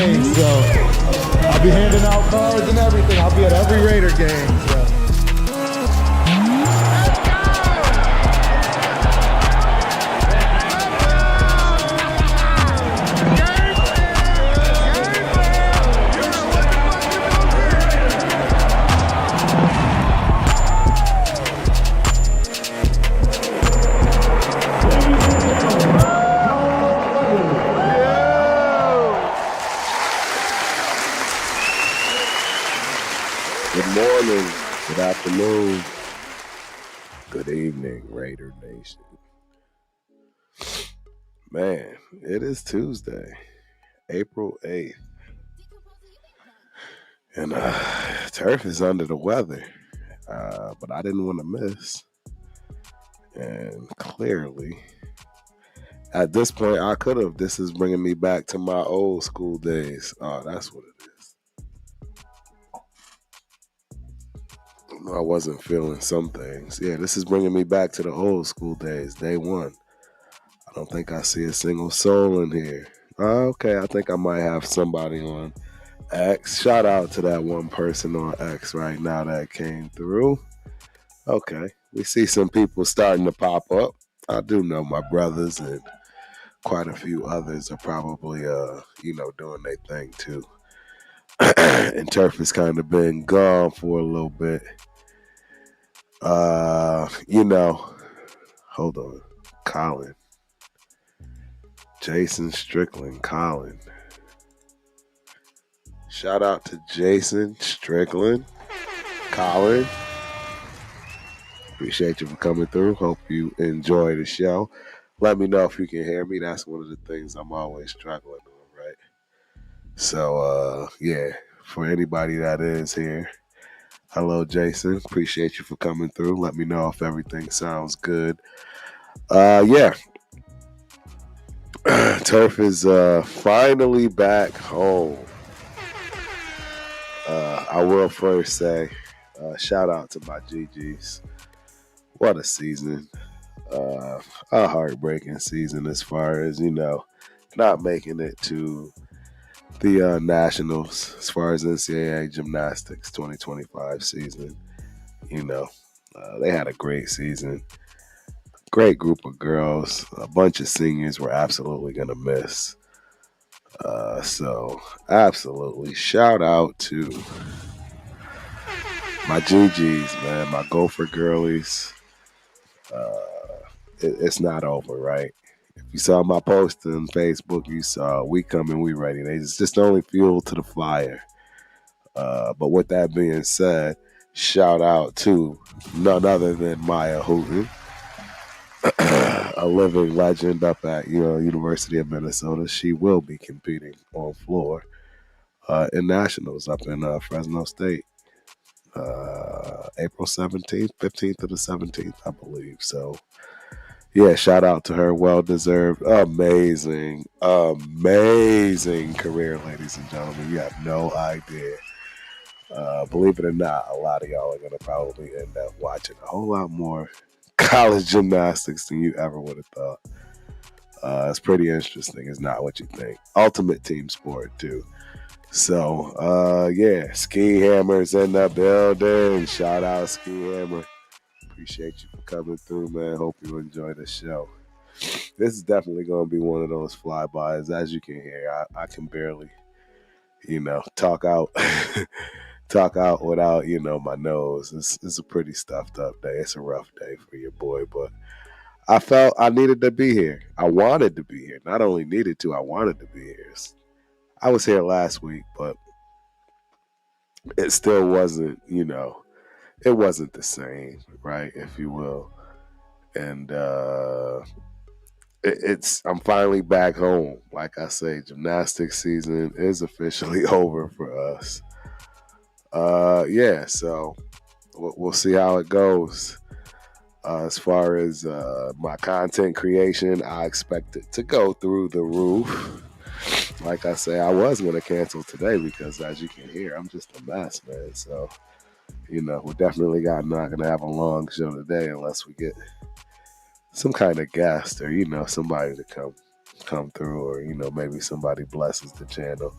day, so I'll be handing out cards and everything. I'll be at every Raider game. So. Good morning, good afternoon, good evening, Raider Nation. Man, it is Tuesday, April 8th. And Turf is under the weather, but I didn't want to miss. And clearly, at this point, I could have. This is bringing me back to my old school days. Oh, that's what it is. I wasn't feeling some things. Yeah, this is bringing me back to the old school days, day one. I don't think I see a single soul in here. Okay, I think I might have somebody on X. Shout out to that one person on X right now that came through. Okay, we see some people starting to pop up. I do know my brothers and quite a few others are probably, doing their thing too. And Turf has kind of been gone for a little bit. Hold on. Colin. Jason Strickland. Colin. Shout out to Jason Strickland. Colin. Appreciate you for coming through. Hope you enjoy the show. Let me know if you can hear me. That's one of the things I'm always struggling with, right? So, for anybody that is here, hello, Jason. Appreciate you for coming through. Let me know if everything sounds good. Turf is finally back home. I will first say, shout out to my GGs. What a season. A heartbreaking season as far as, not making it to the Nationals as far as NCAA Gymnastics 2025 season. They had a great season. Great group of girls. A bunch of seniors were absolutely going to miss. So, absolutely. Shout out to my GGs, man. My Gopher girlies. It's not over, right? If you saw my post on Facebook, you saw we coming, we ready. It's just only fuel to the fire. But with that being said, shout out to none other than Maya Hooten, a living legend up at University of Minnesota. She will be competing on floor in nationals up in Fresno State, April 17th, 15th to the 17th, I believe. So, yeah, shout out to her. Well-deserved, amazing career, ladies and gentlemen. You have no idea. Believe it or not, a lot of y'all are going to probably end up watching a whole lot more college gymnastics than you ever would have thought. It's pretty interesting. It's not what you think. Ultimate team sport, too. So, Ski Hammer's in the building. Shout out Ski Hammer. Appreciate you for coming through, man. Hope you enjoy the show. This is definitely going to be one of those flybys. As you can hear, I can barely, talk out without, my nose. It's a pretty stuffed up day. It's a rough day for your boy, but I felt I needed to be here. I wanted to be here. Not only needed to, I wanted to be here. I was here last week, but it still wasn't, it wasn't the same, right, if you will. And I'm finally back home. Like I say, gymnastics season is officially over for us. So we'll see how it goes. As far as my content creation, I expect it to go through the roof. Like I say, I was going to cancel today because, as you can hear, I'm just a mess, man. So, we're definitely not going to have a long show today unless we get some kind of guest or, somebody to come come through, or maybe somebody blesses the channel.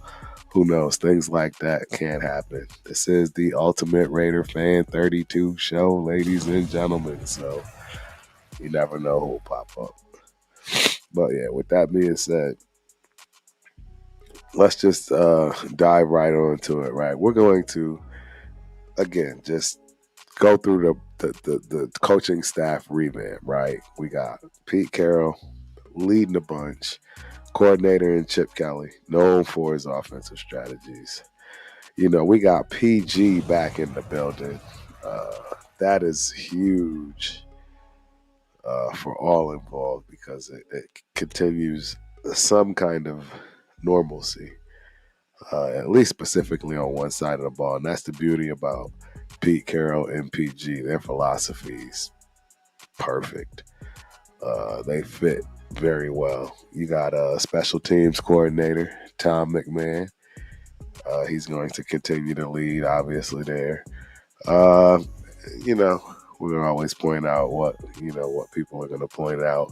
Who knows? Things like that can happen. This is the Ultimate Raider Fan 32 show, ladies and gentlemen. So you never know who will pop up. But yeah, with that being said, let's just dive right on to it. Right, we're going to again just go through the coaching staff revamp. Right, we got Pete Carroll leading the bunch, coordinator in Chip Kelly, known for his offensive strategies. We got PG back in the building. That is huge for all involved because it continues some kind of normalcy, at least specifically on one side of the ball. And that's the beauty about Pete Carroll and PG. Their philosophies perfect. They fit very well. You got a special teams coordinator, Tom McMahon. He's going to continue to lead, obviously, there. Uh, we're gonna always point out what people are gonna point out.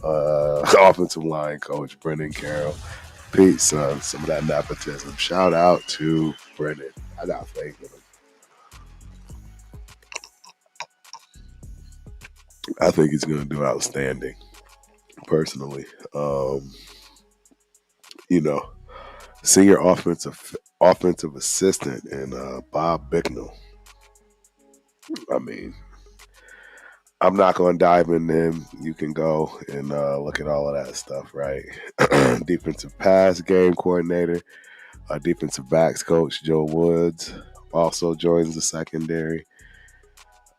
Offensive line coach Brendan Carroll, Pete's son, some of that nepotism. Shout out to Brendan. I got faith in him. I think he's gonna do outstanding. Personally, senior offensive assistant and Bob Bicknell. I mean, I'm not going to dive into him. You can go and look at all of that stuff, right? Defensive pass game coordinator, defensive backs coach Joe Woods also joins the secondary.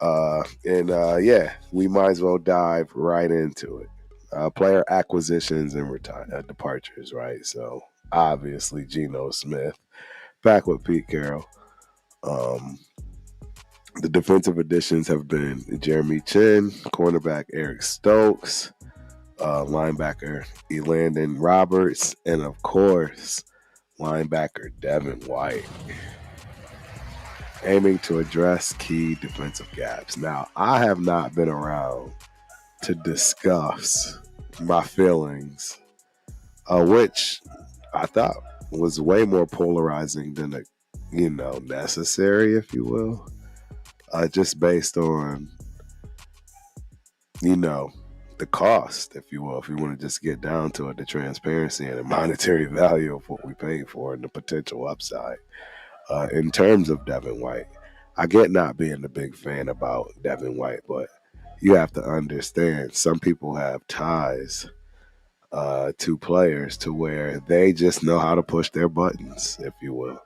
Yeah, we might as well dive right into it. Player acquisitions and departures, right? So obviously Geno Smith back with Pete Carroll. The defensive additions have been Jeremy Chin, cornerback Eric Stokes, linebacker Elandon Roberts, and of course, linebacker Devin White, aiming to address key defensive gaps. Now, I have not been around to discuss my feelings, which I thought was way more polarizing than necessary, if you will. Just based on, the cost, if you will, if you want to just get down to it, the transparency and the monetary value of what we paid for and the potential upside. In terms of Devin White, I get not being a big fan about Devin White, but you have to understand some people have ties to players to where they just know how to push their buttons, if you will.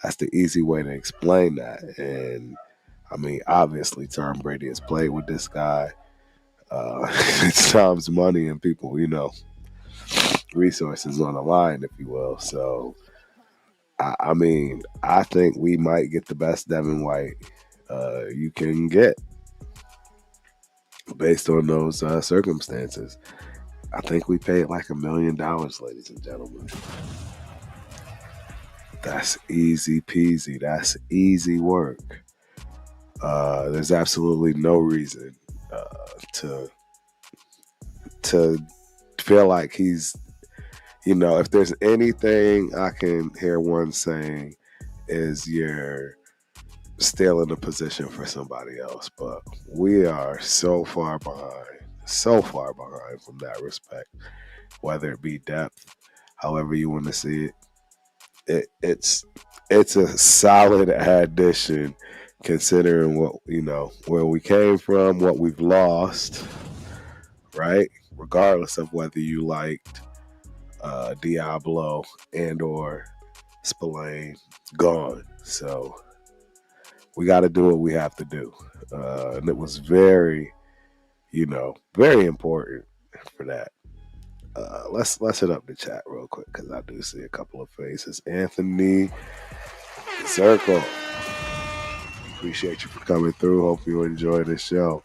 That's the easy way to explain that. And I mean, obviously, Tom Brady has played with this guy. It's Tom's money and people, resources on the line, if you will. So, I mean, I think we might get the best Devin White you can get based on those circumstances. I think we paid like $1 million, ladies and gentlemen. That's easy peasy. That's easy work. There's absolutely no reason to feel like he's, if there's anything I can hear one saying is you're still in a position for somebody else. But we are so far behind from that respect, whether it be depth, however you want to see it. It's a solid addition considering what, where we came from, what we've lost, right? Regardless of whether you liked Diablo and or Spillane, gone. So we got to do what we have to do. And it was very, very important for that. Let's hit up the chat real quick because I do see a couple of faces. Anthony Circle, appreciate you for coming through. Hope you enjoy the show.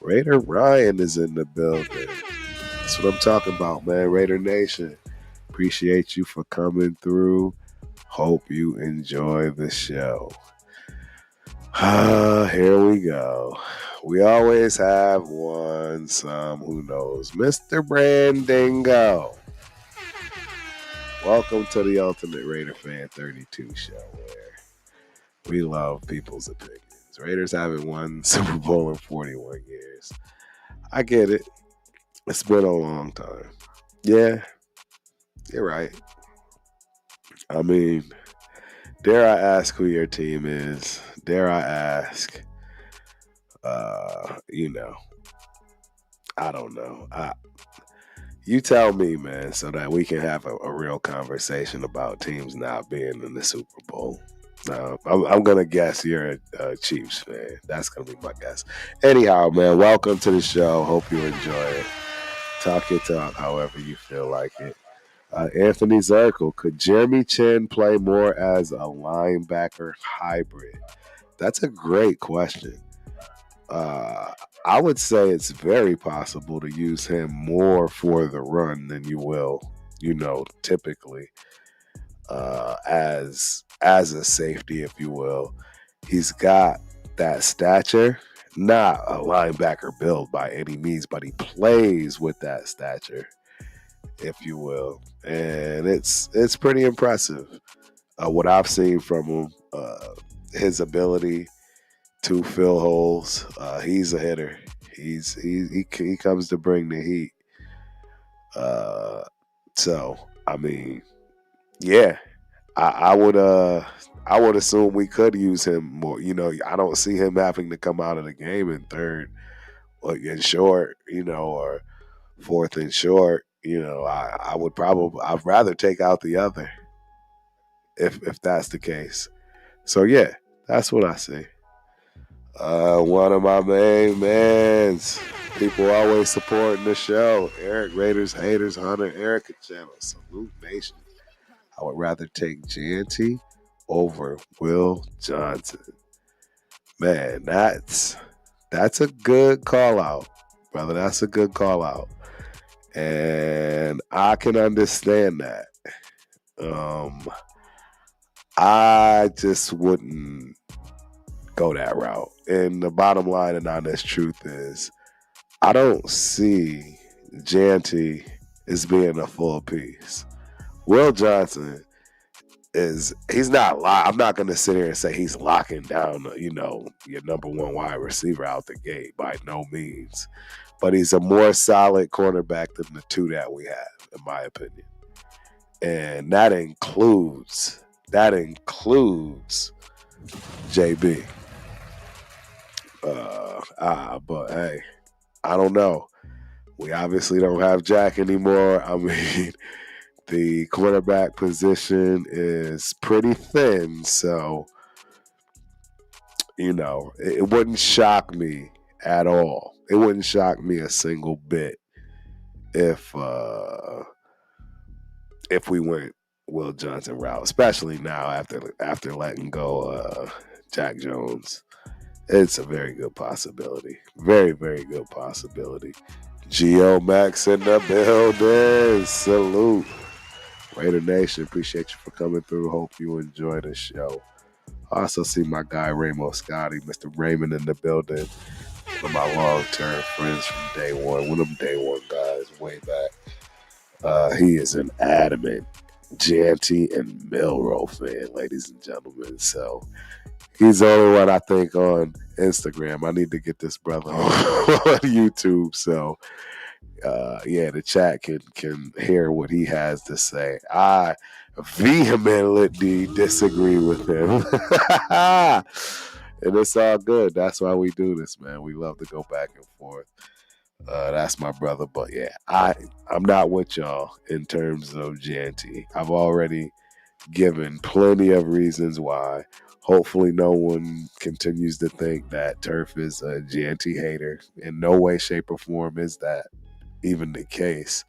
Raider Ryan is in the building. That's what I'm talking about, man. Raider Nation, appreciate you for coming through. Hope you enjoy the show. Here we go. We always have one, some, who knows. Mr. Brandingo. Welcome to the Ultimate Raider Fan 32 show, where we love people's opinions. Raiders haven't won Super Bowl in 41 years. I get it. It's been a long time. Yeah, you're right. I mean, dare I ask who your team is? Dare I ask? You know, I don't know. You tell me, man, so that we can have a real conversation about teams not being in the Super Bowl. I'm gonna guess you're a Chiefs fan. That's gonna be my guess. Anyhow, man, welcome to the show. Hope you enjoy it. Talk your talk, however you feel like it. Anthony Zirkle, could Jeremy Chin play more as a linebacker hybrid? That's a great question. Uh, I would say it's very possible to use him more for the run than you will, typically as a safety, if you will. He's got that stature, not a linebacker build by any means, but he plays with that stature, if you will, and it's pretty impressive. What I've seen from him, his ability to fill holes. He's a hitter. He comes to bring the heat. Uh, so I mean, yeah, I would assume we could use him more. I don't see him having to come out of the game in third or in short, or fourth and short. I would probably I'd rather take out the other if that's the case. So yeah, that's what I see. One of my main mans. People always supporting the show. Eric Raiders, Haters, Hunter, Erica Channel. Salute Nation. I would rather take JNT over Will Johnson. Man, that's a good call out, brother. That's a good call out. And I can understand that. I just wouldn't go that route. And the bottom line and honest truth is, I don't see Janty as being a full piece. Will Johnson he's not I'm not going to sit here and say he's locking down, your number one wide receiver out the gate by no means. But he's a more solid cornerback than the two that we have, in my opinion. And that includes JB. But hey, I don't know. We obviously don't have Jack anymore. I mean, the quarterback position is pretty thin, so it wouldn't shock me at all. It wouldn't shock me a single bit if we went Will Johnson route, especially now after letting go Jack Jones. It's a very good possibility. Very, very good possibility. Geo Max in the building. Salute. Raider Nation, appreciate you for coming through. Hope you enjoy the show. I also see my guy Ramos Scotty, Mr. Raymond in the building. One of my long-term friends from day one. One of them day one guys way back. He is an adamant Janty and Milrow fan, ladies and gentlemen. So he's the only one I think on Instagram. I need to get this brother on YouTube. So the chat can hear what he has to say. I vehemently disagree with him. And it's all good. That's why we do this, man. We love to go back and forth. That's my brother. But yeah, I'm not with y'all in terms of JNT. I've already given plenty of reasons why. Hopefully no one continues to think that Turf is a JNT hater. In no way, shape, or form is that even the case.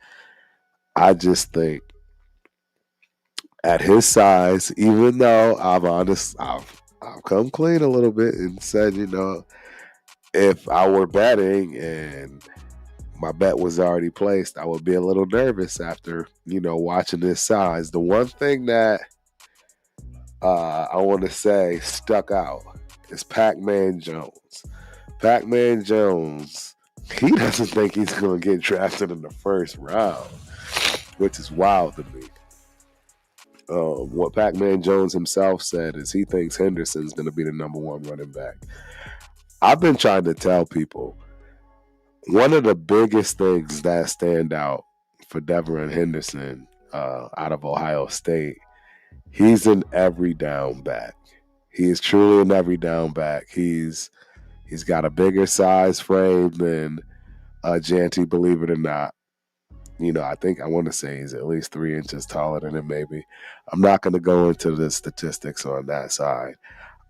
I just think at his size, even though I've come clean a little bit and said, if I were betting and my bet was already placed, I would be a little nervous after, watching his size. The one thing that I want to say stuck out is Pac-Man Jones. Pac-Man Jones, he doesn't think he's going to get drafted in the first round, which is wild to me. What Pac-Man Jones himself said is he thinks Henderson's going to be the number one running back. I've been trying to tell people one of the biggest things that stand out for Deveron Henderson out of Ohio State, he's an every down back. He is truly an every down back. He's got a bigger size frame than Janty, believe it or not. I think I want to say he's at least 3 inches taller than him, maybe. I'm not going to go into the statistics on that side.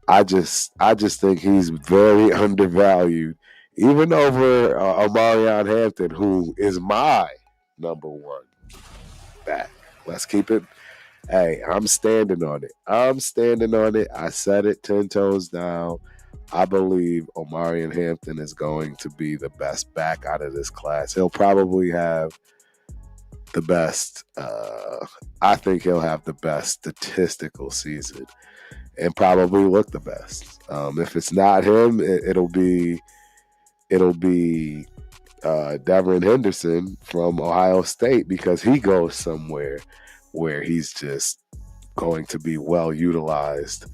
I just think he's very undervalued, even over Omarion Hampton, who is my number one back. Let's keep it. Hey, I'm standing on it. I said it 10 toes down. I believe Omarion Hampton is going to be the best back out of this class. He'll probably have the best. I think he'll have the best statistical season and probably look the best. If it's not him, it'll be Deveron Henderson from Ohio State, because he goes somewhere where he's just going to be well utilized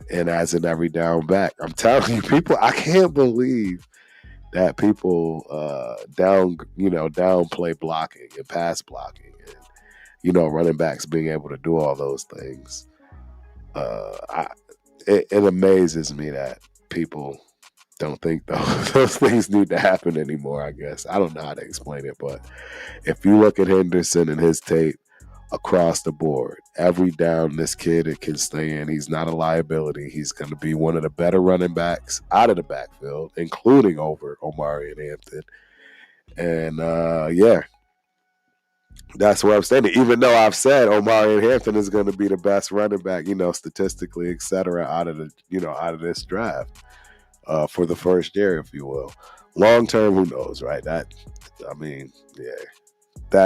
and as an every down back. I'm telling you, people, I can't believe that people downplay blocking and pass blocking and running backs being able to do all those things. It amazes me that people don't think those things need to happen anymore, I guess. I don't know how to explain it, but if you look at Henderson and his tape across the board, every down this kid can stay in. He's not a liability. He's going to be one of the better running backs out of the backfield, including over Omarion Hampton. And, that's where I'm standing. Even though I've said Omarion Hampton is going to be the best running back, statistically, et cetera, out of this draft for the first year, if you will. Long term, who knows, right? That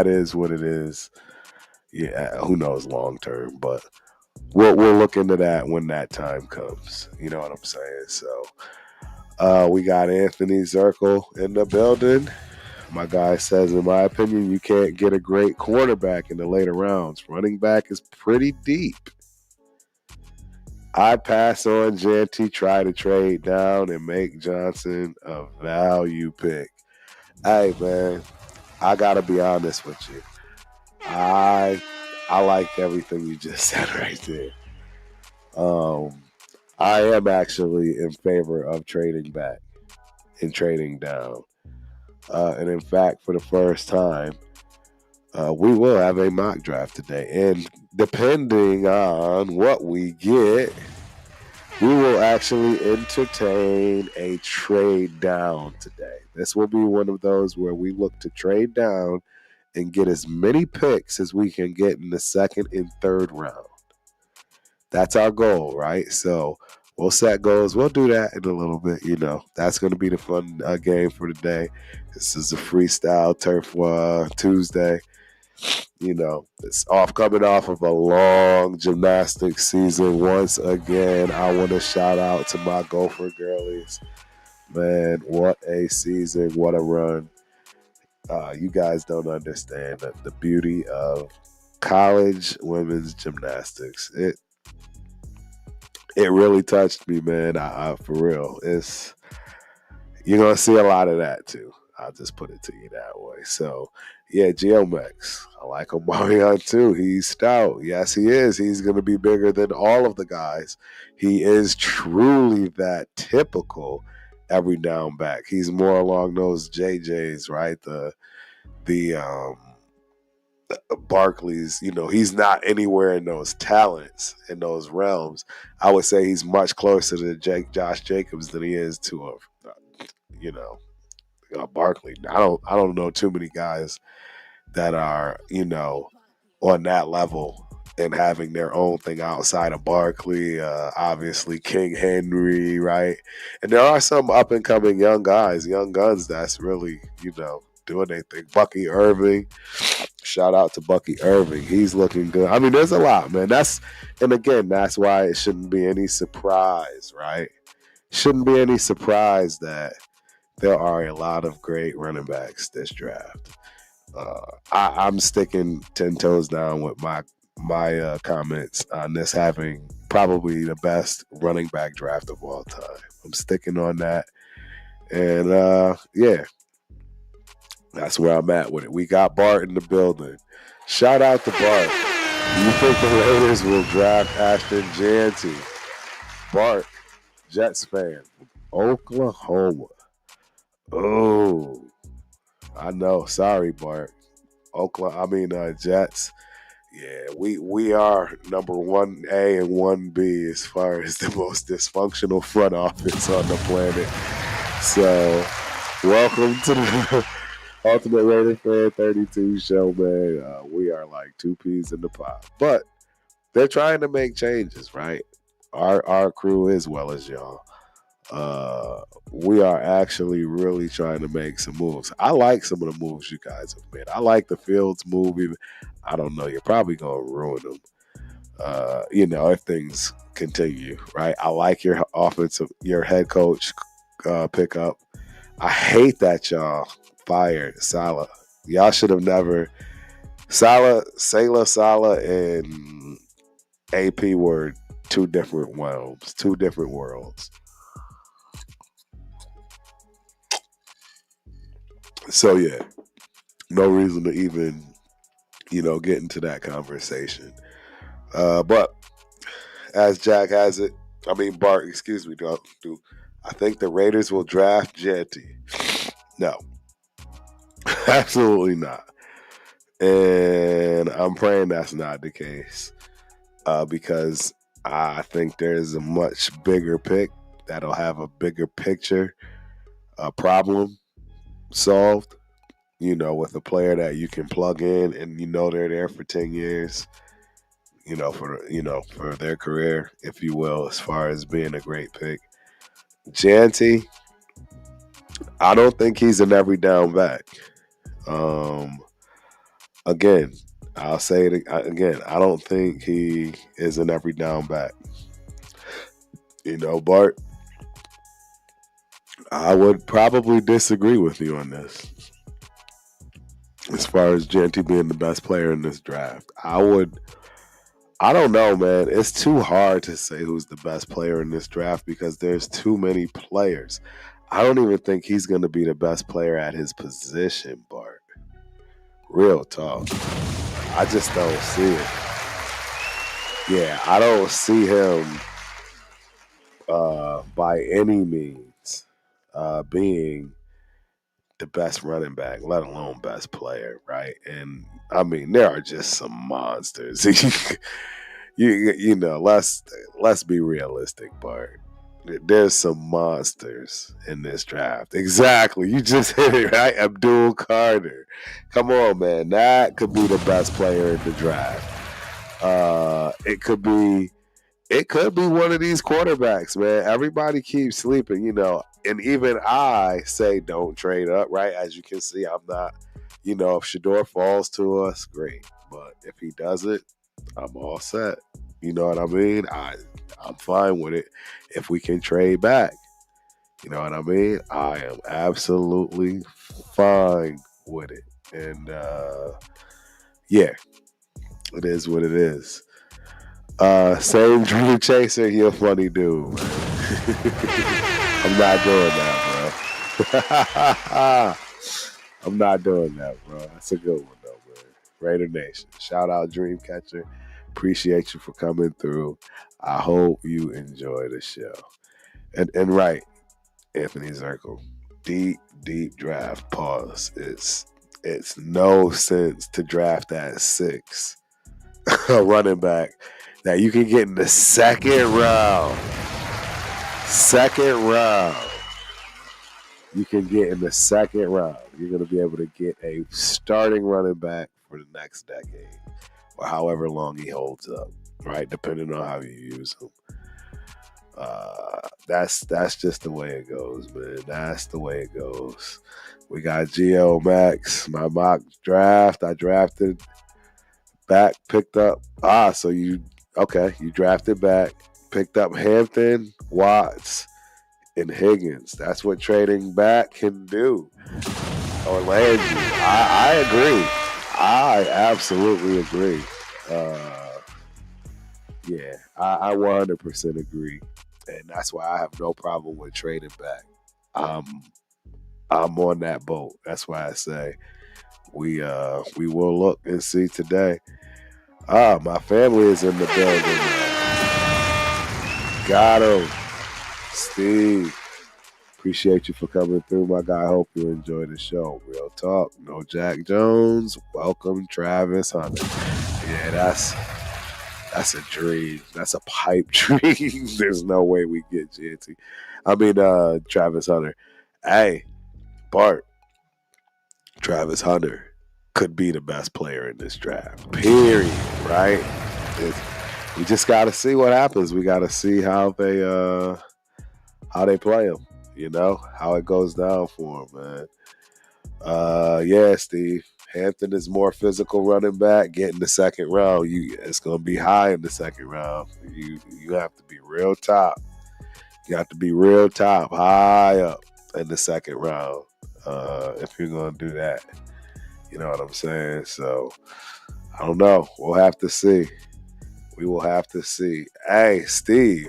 is what it is. Yeah, who knows long term, but we'll look into that when that time comes. You know what I'm saying? So we got Anthony Zirkle in the building. My guy says, in my opinion, you can't get a great quarterback in the later rounds. Running back is pretty deep. I pass on Janty, try to trade down and make Johnson a value pick. Hey, man, I got to be honest with you. I like everything you just said right there. I am actually in favor of trading back and trading down. And in fact, for the first time, we will have a mock draft today. And depending on what we get, we will actually entertain a trade down today. This will be one of those where we look to trade down and get as many picks as we can get in the second and third round. That's our goal, right? So we'll set goals. We'll do that in a little bit. That's going to be the fun game for today. This is a freestyle turf Tuesday. It's coming off of a long gymnastics season. Once again, I want to shout out to my Gopher girlies. Man, what a season. What a run. You guys don't understand the beauty of college women's gymnastics. It really touched me, man. For real. You're going to see a lot of that, too. I'll just put it to you that way. So, yeah, Geomex. I like Omarion, too. He's stout. Yes, he is. He's going to be bigger than all of the guys. He is truly that typical every down back. He's more along those JJs, right? The Barkley's, he's not anywhere in those talents, in those realms. I would say he's much closer to Josh Jacobs than he is to Barkley. I don't know too many guys that are, on that level and having their own thing outside of Barkley. Obviously King Henry, right? And there are some up and coming young guys, young guns that's really, doing their thing. Bucky Irving. Shout out to Bucky Irving. He's looking good. I mean, there's a lot, man. That's why it shouldn't be any surprise, right? Shouldn't be any surprise that there are a lot of great running backs this draft. I'm sticking 10 toes down with my my comments on this having probably the best running back draft of all time. I'm sticking on that. And yeah, that's where I'm at with it. We got Bart in the building. Shout out to Bart. You think the Raiders will draft Ashton Jeanty? Bart, Jets fan, Oklahoma. Oh, I know. Sorry, Bart. Jets. Yeah, we are number 1A and 1B as far as the most dysfunctional front office on the planet. So, welcome to the Ultimate Raider Fan 32 show, man. We are like two peas in the pot. But they're trying to make changes, right? Our crew as well as y'all. We are actually really trying to make some moves. I like some of the moves you guys have made. I like the Fields move. Even I don't know. You're probably gonna ruin them. If things continue, right? I like your head coach pickup. I hate that y'all fired Salah. Y'all should have never. Salah, and AP were two different realms, two different worlds. So yeah, no reason to even, get into that conversation. But as Jack has it, Bart, excuse me, I think the Raiders will draft Jeanty. No, absolutely not. And I'm praying that's not the case because I think there's a much bigger pick that'll have a bigger picture problem solved, with a player that you can plug in and they're there for 10 years, for their career, if you will, as far as being a great pick. Jeanty, I don't think he's an every down back. Again, I'll say it again. I don't think he is an every down back. Bart, I would probably disagree with you on this. As far as Jeanty being the best player in this draft, I don't know, man. It's too hard to say who's the best player in this draft because there's too many players. I don't even think he's going to be the best player at his position, Bart. Real talk. I just don't see it. Yeah, I don't see him by any means being the best running back, let alone best player, right? And there are just some monsters. Let's be realistic, Bart. There's some monsters in this draft. Exactly. You just hit it, right? Abdul Carter. Come on, man. That could be the best player in the draft. It could be one of these quarterbacks, man. Everybody keeps sleeping, and even I say don't trade up, right? As you can see, I'm not, if Shador falls to us, great. But if he doesn't, I'm all set. You know what I mean? I'm fine with it if we can trade back. You know what I mean? I am absolutely fine with it. And yeah, it is what it is. Same Dream Chaser, you're a funny dude. I'm not doing that, bro. I'm not doing that, bro. That's a good one, though, man. Raider Nation. Shout out Dreamcatcher. Appreciate you for coming through. I hope you enjoy the show. And right, Anthony Zirkle. Deep draft. Pause. It's no sense to draft at 6 a running back that you can get in the second round. You can get in the second round. You're going to be able to get a starting running back for the next decade or however long he holds up, right? Depending on how you use him. That's just the way it goes, man. That's the way it goes. We got Geo Max, my mock draft. I drafted back, picked up. So you drafted back, picked up Hampton, Watts, and Higgins. That's what trading back can do. Orlando. I agree. I absolutely agree. Yeah, I 100% agree, and that's why I have no problem with trading back. Um, I'm on that boat. That's why I say we will look and see today. Ah, my family is in the building. Got him, Steve. Appreciate you for coming through, my guy. Hope you enjoy the show. Real talk. No Jack Jones. Welcome, Travis Hunter. Yeah, that's a dream. That's a pipe dream. There's no way we get JT. I mean, Travis Hunter. Hey, Bart. Travis Hunter could be the best player in this draft. Period. Right? It's, we just got to see what happens. We got to see how they play him. You know how it goes down for him, man. Yeah, Steve. Hampton is more physical running back. Getting the second round, it's gonna be high in the second round. You have to be real top. You have to be real top, high up in the second round. If you're gonna do that, you know what I'm saying. So I don't know. We'll have to see. We will have to see. Hey, Steve,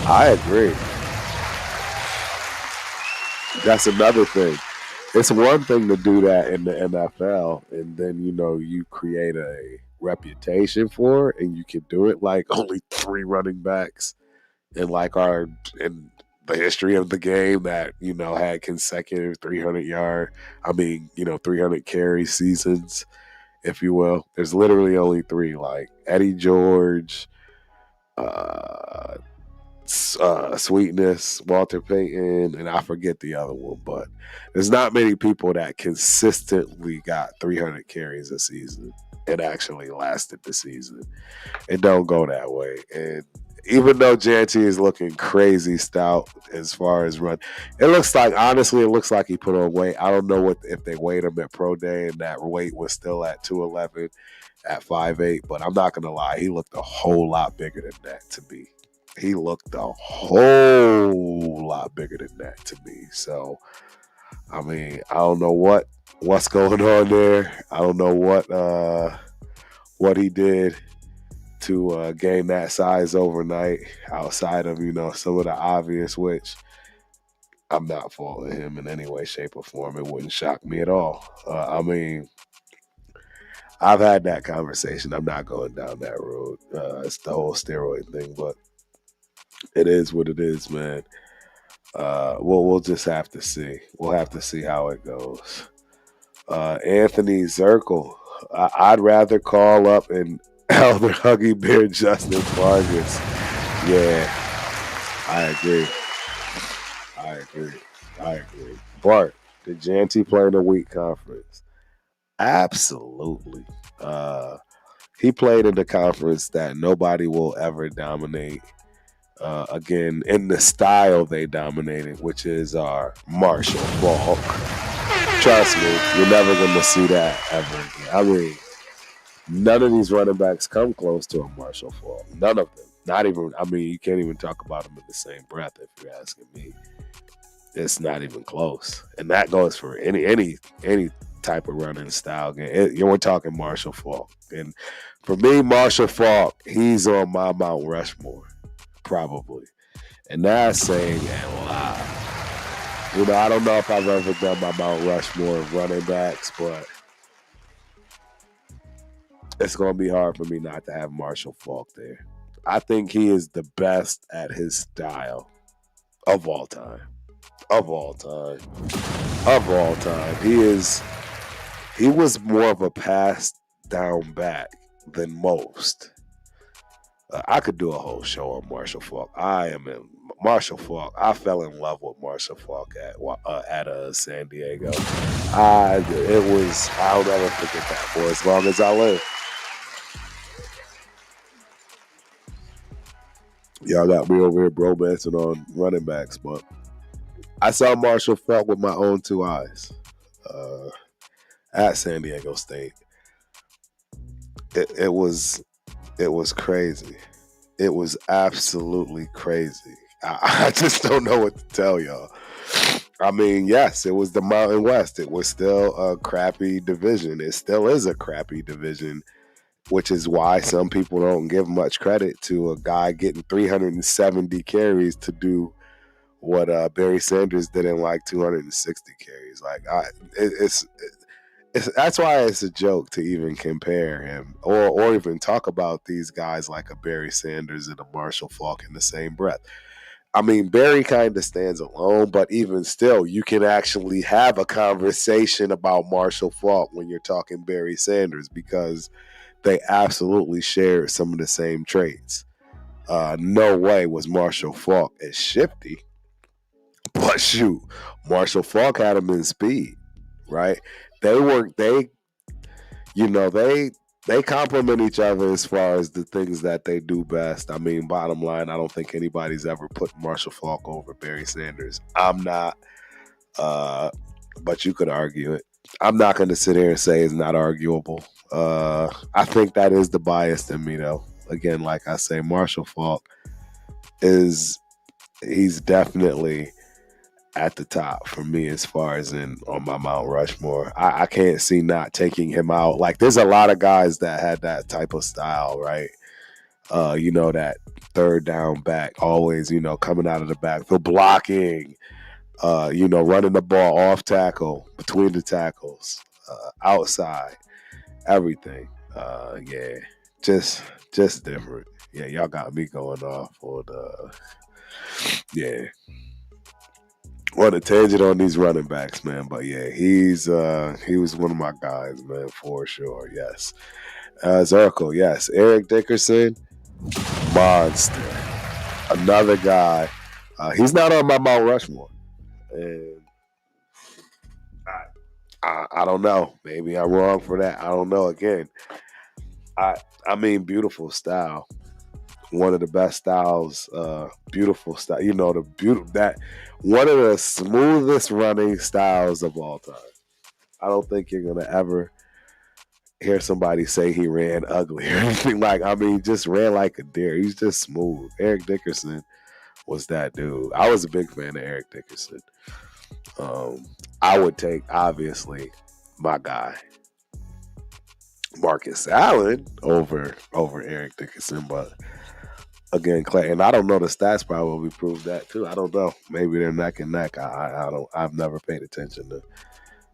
I agree. That's another thing. It's one thing to do that in the NFL, and then you create a reputation for it, and you can do it like only three running backs in the history of the game that had consecutive 300 I mean 300 carry seasons, if you will. There's literally only three, like Eddie George, uh, Sweetness, Walter Payton, and I forget the other one, but there's not many people that consistently got 300 carries a season and actually lasted the season. It don't go that way. And even though JT is looking crazy stout as far as run, honestly, it looks like he put on weight. I don't know if they weighed him at pro day and that weight was still at 211 at 5'8", but I'm not gonna lie, he looked a whole lot bigger than that to me. He looked a whole lot bigger than that to me. So, I mean, I don't know what's going on there. I don't know what he did to gain that size overnight outside of some of the obvious, which I'm not faulting him in any way, shape, or form. It wouldn't shock me at all. I mean, I've had that conversation. I'm not going down that road. It's the whole steroid thing, but it is what it is, man. We'll just have to see. We'll have to see how it goes. Anthony Zirkle. I'd rather call up an Elder Huggy Bear Justin Vargas. Yeah, I agree. I agree. Bart, did Janty play in the week conference? Absolutely. He played in the conference that nobody will ever dominate. Again, in the style they dominated, which is our Marshall Faulk. Trust me, you're never going to see that ever again. I mean, none of these running backs come close to a Marshall Faulk. None of them. Not even, I mean, you can't even talk about them in the same breath if you're asking me. It's not even close. And that goes for any type of running style game. We're talking Marshall Faulk. And for me, Marshall Faulk, he's on my Mount Rushmore. Probably. And that's saying a lot. I don't know if I've ever done my Mount Rushmore of running backs, but it's going to be hard for me not to have Marshall Faulk there. I think he is the best at his style of all time. Of all time. Of all time. He was more of a pass down back than most. I could do a whole show on Marshall Faulk. I am in Marshall Faulk. I fell in love with Marshall Faulk at San Diego. I'll never forget that for as long as I live. Y'all got me over here bromancing on running backs, but I saw Marshall Faulk with my own two eyes at San Diego State. It was crazy. It was absolutely crazy. I just don't know what to tell y'all. I mean, yes, it was the Mountain West. It was still a crappy division. It still is a crappy division which is why some people don't give much credit to a guy getting 370 carries to do what Barry Sanders did in like 260 carries. Like, it's that's why it's a joke to even compare him or even talk about these guys like a Barry Sanders and a Marshall Faulk in the same breath. I mean, Barry kind of stands alone, but even still, you can actually have a conversation about Marshall Faulk when you're talking Barry Sanders because they absolutely share some of the same traits. No way was Marshall Faulk as shifty, but shoot, Marshall Faulk had him in speed, right? They were they complement each other as far as the things that they do best. I mean, bottom line, I don't think anybody's ever put Marshall Faulk over Barry Sanders. I'm not, but you could argue it. I'm not going to sit here and say it's not arguable. I think that is the bias in me, though. Again, like I say, Marshall Faulk he's definitely at the top for me as far as on my Mount Rushmore. I can't see not taking him out. Like, there's a lot of guys that had that type of style, right? That third down back, always, coming out of the back, the blocking, running the ball off tackle, between the tackles, outside, everything. Yeah, just different. Yeah, y'all got me going off on yeah. On a tangent on these running backs, man. But yeah, he was one of my guys, man, for sure. Yes. Zirkle, yes. Eric Dickerson, monster. Another guy. He's not on my Mount Rushmore. And I don't know. Maybe I'm wrong for that. I don't know. Again, I mean, beautiful style. One of the best styles, beautiful style. One of the smoothest running styles of all time. I don't think you're gonna ever hear somebody say he ran ugly or anything like. I mean, just ran like a deer. He's just smooth. Eric Dickerson was that dude. I was a big fan of Eric Dickerson. I would take obviously my guy Marcus Allen over Eric Dickerson, but again, Clay, and I don't know, the stats probably prove that too. I don't know. Maybe they're neck and neck. I don't. I've never paid attention to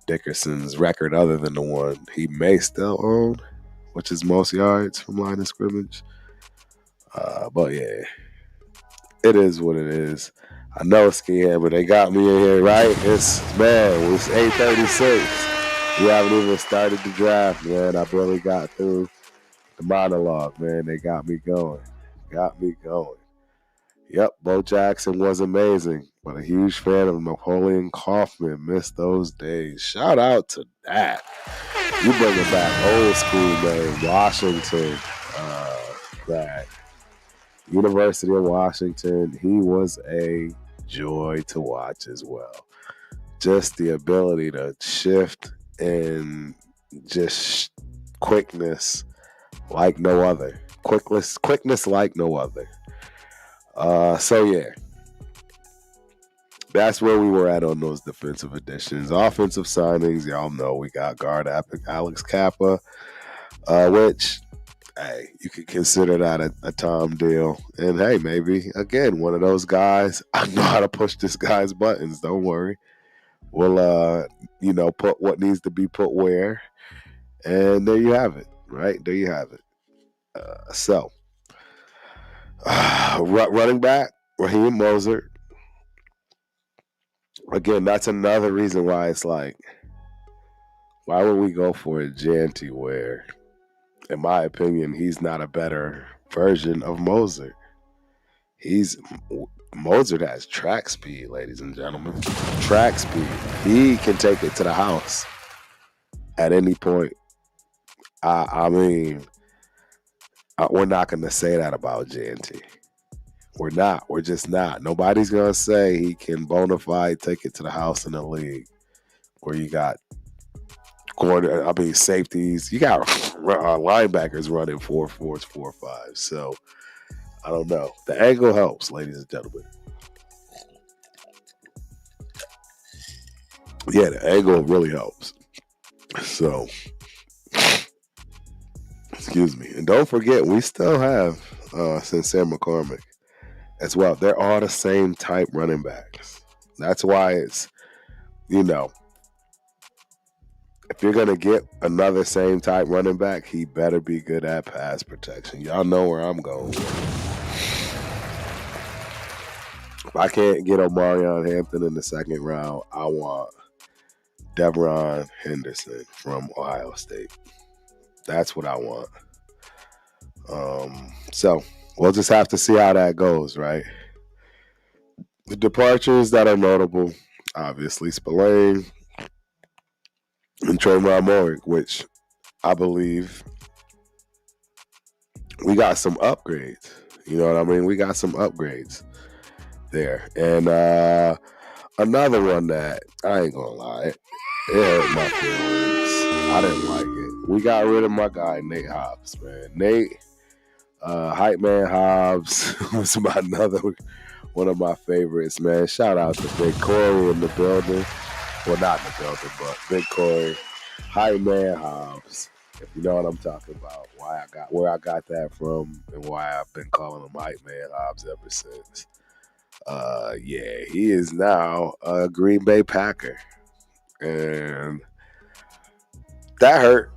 Dickerson's record other than the one he may still own, which is most yards from line of scrimmage. But yeah, it is what it is. I know it's scared, but they got me in here, right? It's 8:36. We haven't even started the draft, man. I barely got through the monologue, man. They got me going. Yep, Bo Jackson was amazing, but a huge fan of Napoleon Kaufman. Missed those days. Shout out to that. You bringing back old school, man. Washington, that University of Washington. He was a joy to watch as well. Just the ability to shift and just quickness like no other. Quickness like no other. So yeah, that's where we were at on those defensive additions. Offensive signings, y'all know we got guard Alex Kappa, which, hey, you could consider that a Tom deal. And hey, maybe again one of those guys. I know how to push this guy's buttons. Don't worry. We'll put what needs to be put where, and there you have it. Right there, you have it. So. Running back, Raheem Mostert. Again, that's another reason why it's like, why would we go for a Janty where, in my opinion, he's not a better version of Mostert? Mostert has track speed, ladies and gentlemen. Track speed. He can take it to the house at any point. I mean, we're not going to say that about Janty. We're not. We're just not. Nobody's going to say he can bona fide take it to the house in the league where you got safeties. You got linebackers running 4.4s, 4.5s. So, I don't know. The angle helps, ladies and gentlemen. Yeah, the angle really helps. So, Excuse me. And don't forget, we still have Sincere McCormick as well. They're all the same type running backs. That's why it's, you know, if you're going to get another same type running back, he better be good at pass protection. Y'all know where I'm going. If I can't get Omarion Hampton in the second round, I want Devron Henderson from Ohio State. That's what I want. So we'll just have to see how that goes, right? The departures that are notable, obviously, Spillane and Trayvon Moore, which I believe we got some upgrades. You know what I mean? We got some upgrades there. And another one that I ain't gonna lie, it hurt my feelings. I didn't like it. We got rid of my guy Nate Hobbs, man. Nate, Hype Man Hobbs was another one of my favorites, man. Shout out to Big Corey in the building. Well, not in the building, but Big Corey, Hype Man Hobbs. If you know what I'm talking about, where I got that from, and why I've been calling him Hype Man Hobbs ever since. Yeah, he is now a Green Bay Packer, and that hurt.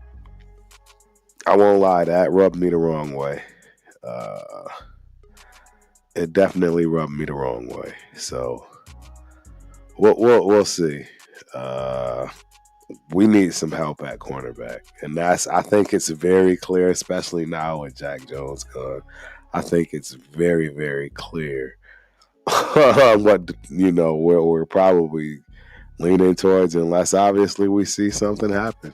I won't lie, that rubbed me the wrong way. It definitely rubbed me the wrong way. So we'll see. We need some help at cornerback, and I think it's very clear, especially now with Jack Jones gone. I think it's very, very clear what where we're probably leaning towards, unless obviously we see something happen.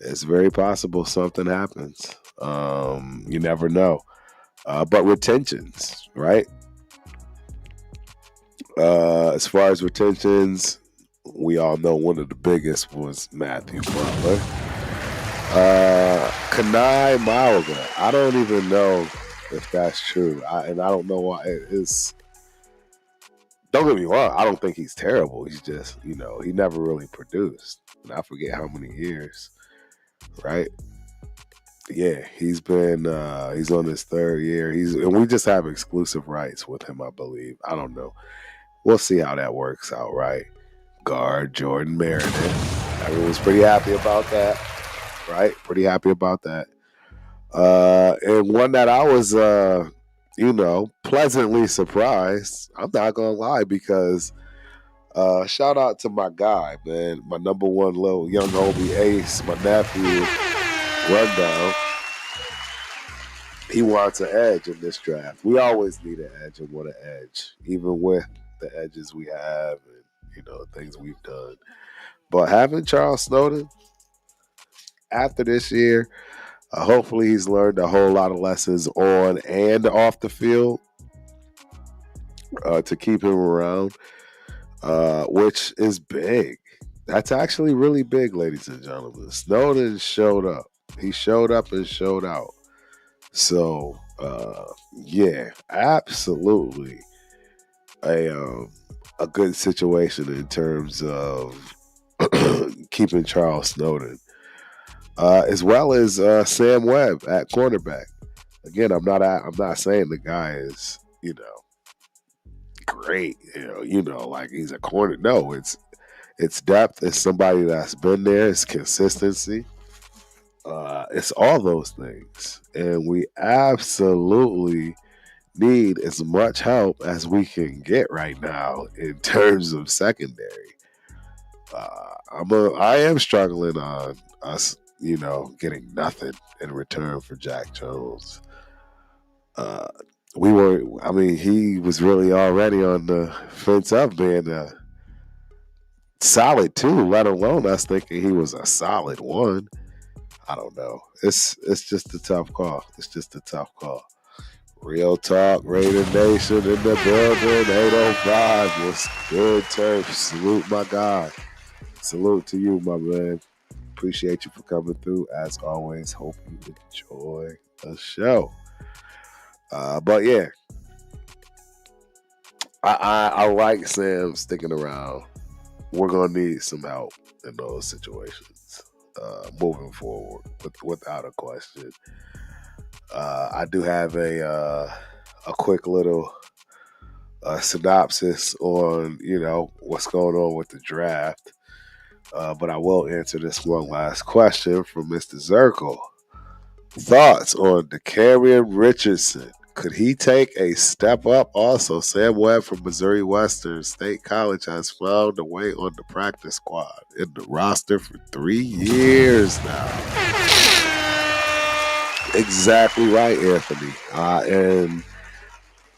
It's very possible something happens. You never know. But retentions, right? As far as retentions, we all know one of the biggest was Matthew Butler. Kanai Mauga, I don't even know if that's true. I don't know why it is. Don't get me wrong, I don't think he's terrible. He's just, he never really produced. And I forget how many years, right? Yeah, he's on his third year. And we just have exclusive rights with him, I believe. I don't know. We'll see how that works out, right? Guard Jordan Meredith. Everyone's pretty happy about that, right? Pretty happy about that. And one that I was, pleasantly surprised. I'm not gonna lie, because shout out to my guy, man, my number one little young Obi Ace, my nephew, Rundown. He wants an edge in this draft. We always need an edge and want an edge, even with the edges we have and things we've done. But having Charles Snowden after this year, hopefully he's learned a whole lot of lessons on and off the field to keep him around, which is big. That's actually really big, ladies and gentlemen. Snowden showed up. He showed up and showed out. So, yeah, absolutely a good situation in terms of keeping Charles Snowden, as well as Sam Webb at cornerback. Again, I'm not saying the guy is great, like he's a corner. No, it's depth. It's somebody that's been there. It's consistency. It's all those things, and we absolutely need as much help as we can get right now in terms of secondary. I am struggling on us, getting nothing in return for Jack Jones. He was really already on the fence of being a solid 2, let alone us thinking he was a solid 1. I don't know. It's just a tough call. It's just a tough call. Real talk, Raider Nation in the building. 805. What's good, Turf? Salute my guy. Salute to you, my man. Appreciate you for coming through. As always, hope you enjoy the show. But yeah, I like Sam sticking around. We're gonna need some help in those situations. moving forward, without a question. I do have a quick little synopsis on what's going on with the draft, but I will answer this one last question from Mr. Zirkle. Thoughts on Decarian Richardson? Could he take a step up? Also, Sam Webb from Missouri Western State College has found a way on the practice squad in the roster for 3 years now. Exactly right, Anthony. And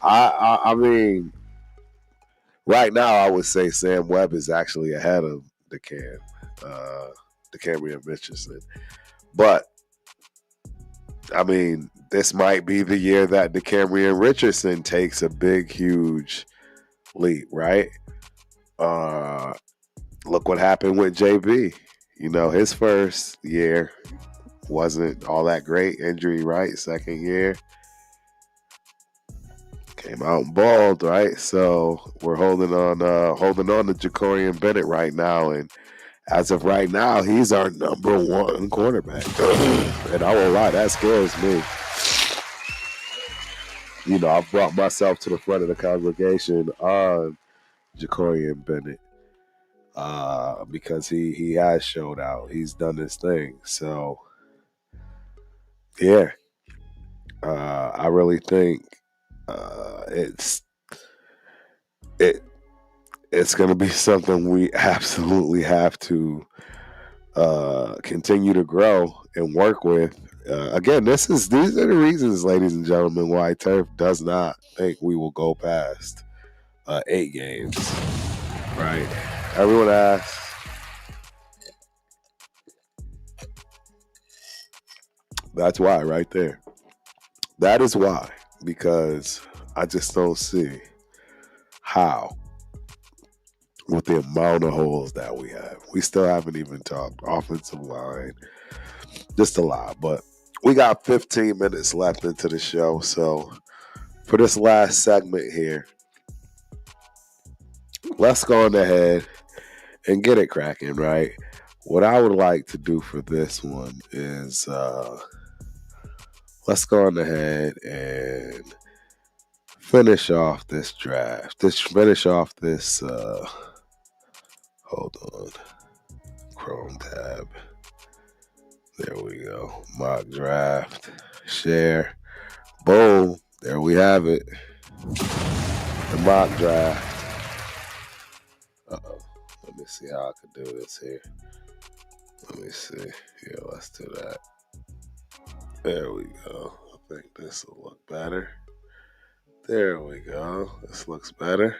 I mean, right now I would say Sam Webb is actually ahead of Decarian Richardson. But I mean, this might be the year that Decarian Richardson takes a big, huge leap, right? Look what happened with JB. His first year wasn't all that great. Injury, right? Second year came out and balled, right? So we're holding on to Jacorian Bennett right now, and as of right now, he's our number one quarterback. And I won't lie, that scares me. I've brought myself to the front of the congregation on Jacorian Bennett because he has showed out. He's done his thing. So, yeah, I really think it's going to be something we absolutely have to continue to grow and work with. Again, these are the reasons, ladies and gentlemen, why Turf does not think we will go past 8 games. Right? Everyone asks. That's why, right there. That is why, because I just don't see how, with the amount of holes that we have. We still haven't even talked offensive line, just a lot, but we got 15 minutes left into the show. So for this last segment here, let's go on ahead and get it cracking, right? What I would like to do for this one is let's go on ahead and finish off this draft. Finish off this hold on. Chrome tab. There we go. Mock draft. Share. Boom. There we have it. The mock draft. Uh-oh. Let me see how I can do this here. Let me see. Yeah, let's do that. There we go. I think this will look better. There we go. This looks better.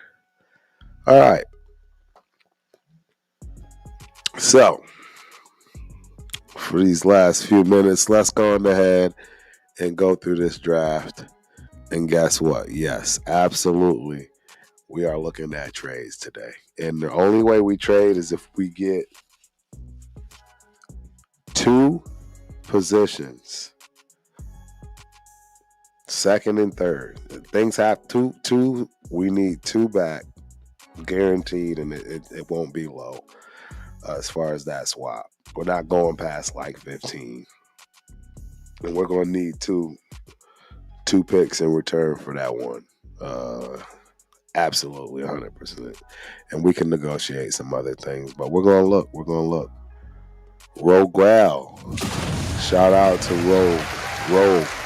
All right. So, for these last few minutes, let's go on ahead and go through this draft. And guess what? Yes, absolutely. We are looking at trades today. And the only way we trade is if we get 2 positions, second and third. Things have two. We need 2 back, guaranteed, and it won't be low as far as that swap. We're not going past like 15, and we're going to need two picks in return for that one. Absolutely, 100%. And we can negotiate some other things, but we're going to look. Roguel. Shout out to Rogue.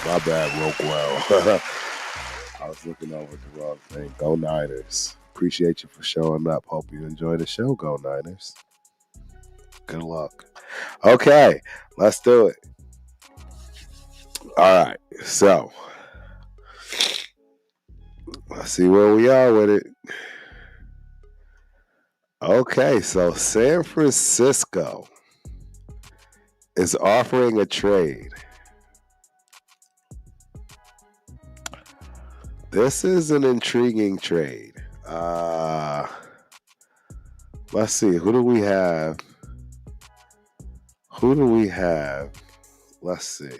My bad, Roguel. I was looking over the wrong thing. Go Niners. Appreciate you for showing up. Hope you enjoy the show. Go Niners. Good luck. Okay, let's do it. All right, so let's see where we are with it. Okay, so San Francisco is offering a trade. This is an intriguing trade. Let's see. Who do we have? Let's see.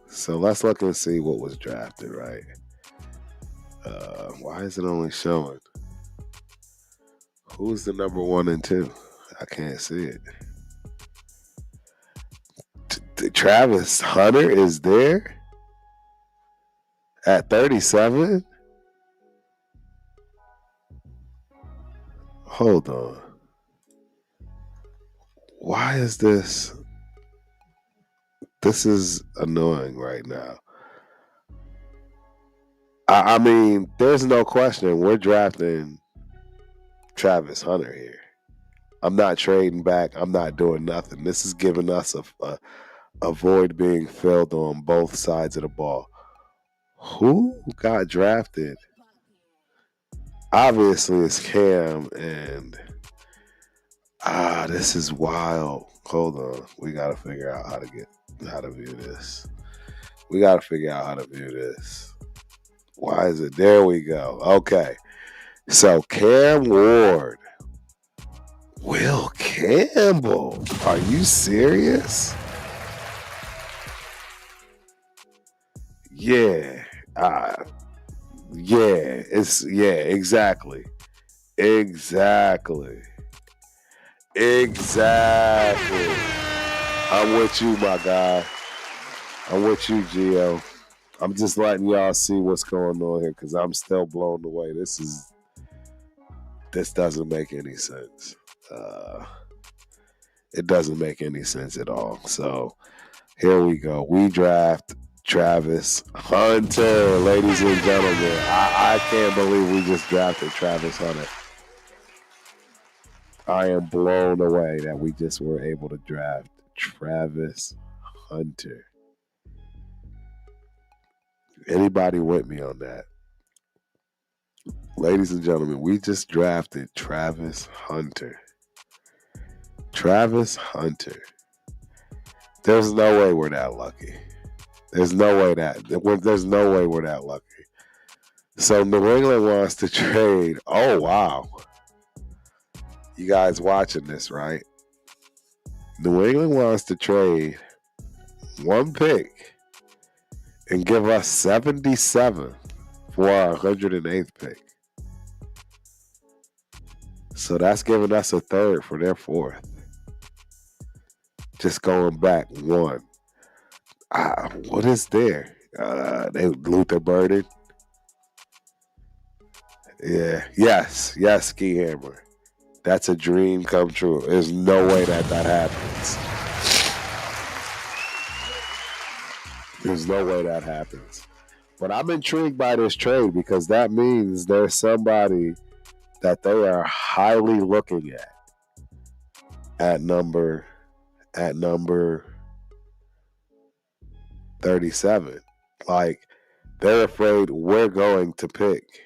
So let's look and see what was drafted, right? Why is it only showing Who's the number 1 and 2? I can't see it. Travis Hunter is there at 37? Hold on. Why is this? This is annoying right now. I mean, there's no question. We're drafting Travis Hunter here. I'm not trading back. I'm not doing nothing. This is giving us a void being filled on both sides of the ball. Who got drafted? Obviously, it's Cam, and this is wild. Hold on, we gotta figure out how to view this. We gotta figure out how to view this. Why is it? There we go. Okay, so Cam Ward, Will Campbell. Are you serious? Yeah. Exactly. Exactly. I'm with you, my guy. I'm with you, Gio. I'm just letting y'all see what's going on here because I'm still blown away. This doesn't make any sense. It doesn't make any sense at all. So here we go. We draft Travis Hunter, ladies and gentlemen. I can't believe we just drafted Travis Hunter. I am blown away that we just were able to draft Travis Hunter. Anybody with me on that? Ladies and gentlemen, we just drafted Travis Hunter. Travis Hunter. There's no way we're that lucky. There's no way we're that lucky. So New England wants to trade. Oh, wow. You guys watching this, right? New England wants to trade 1 pick and give us 77 for our 108th pick. So that's giving us a 3rd for their 4th. Just going back 1. What is there? Luther Burden. Yeah. Yes, Ski Hammer. That's a dream come true. There's no way that happens. There's no way that happens. But I'm intrigued by this trade because that means there's somebody that they are highly looking at number 37. Like, they're afraid we're going to pick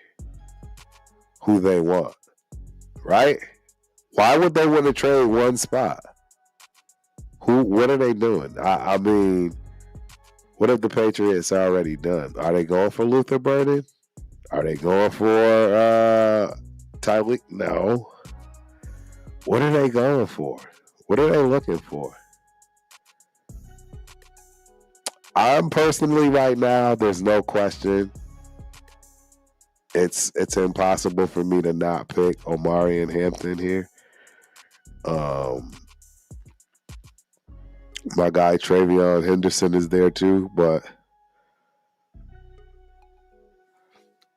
who they want. Right? Why would they want to trade 1 spot? What are they doing? I mean, what have the Patriots already done? Are they going for Luther Burden? Are they going for Tyleek? No. What are they going for? What are they looking for? I'm personally right now, there's no question. It's impossible for me to not pick Omari and Hampton here. My guy Travion Henderson is there too, but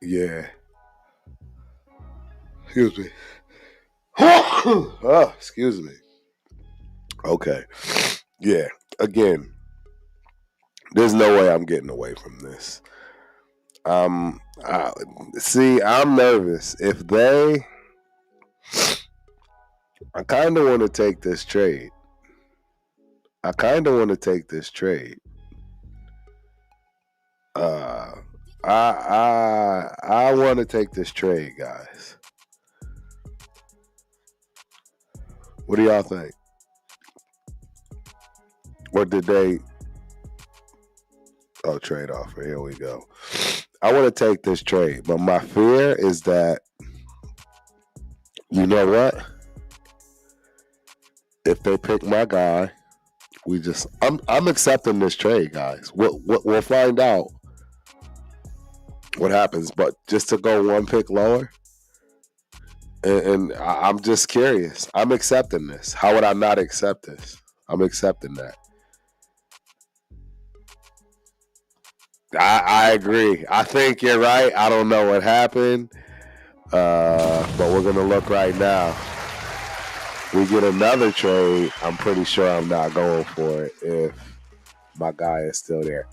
yeah. Excuse me. Oh, excuse me. Okay. Yeah. Again, there's no way I'm getting away from this. See, I'm nervous. I kind of want to take this trade. I want to take this trade, guys. What do y'all think? Or did they? Oh, trade offer. Here we go. I want to take this trade, but my fear is that, you know what? If they pick my guy, I'm accepting this trade, guys. We'll find out what happens. But just to go 1 pick lower, And I'm just curious. I'm accepting this. How would I not accept this? I'm accepting that. I agree. I think you're right. I don't know what happened, but we're gonna look right now. We get another trade. I'm pretty sure I'm not going for it if my guy is still there.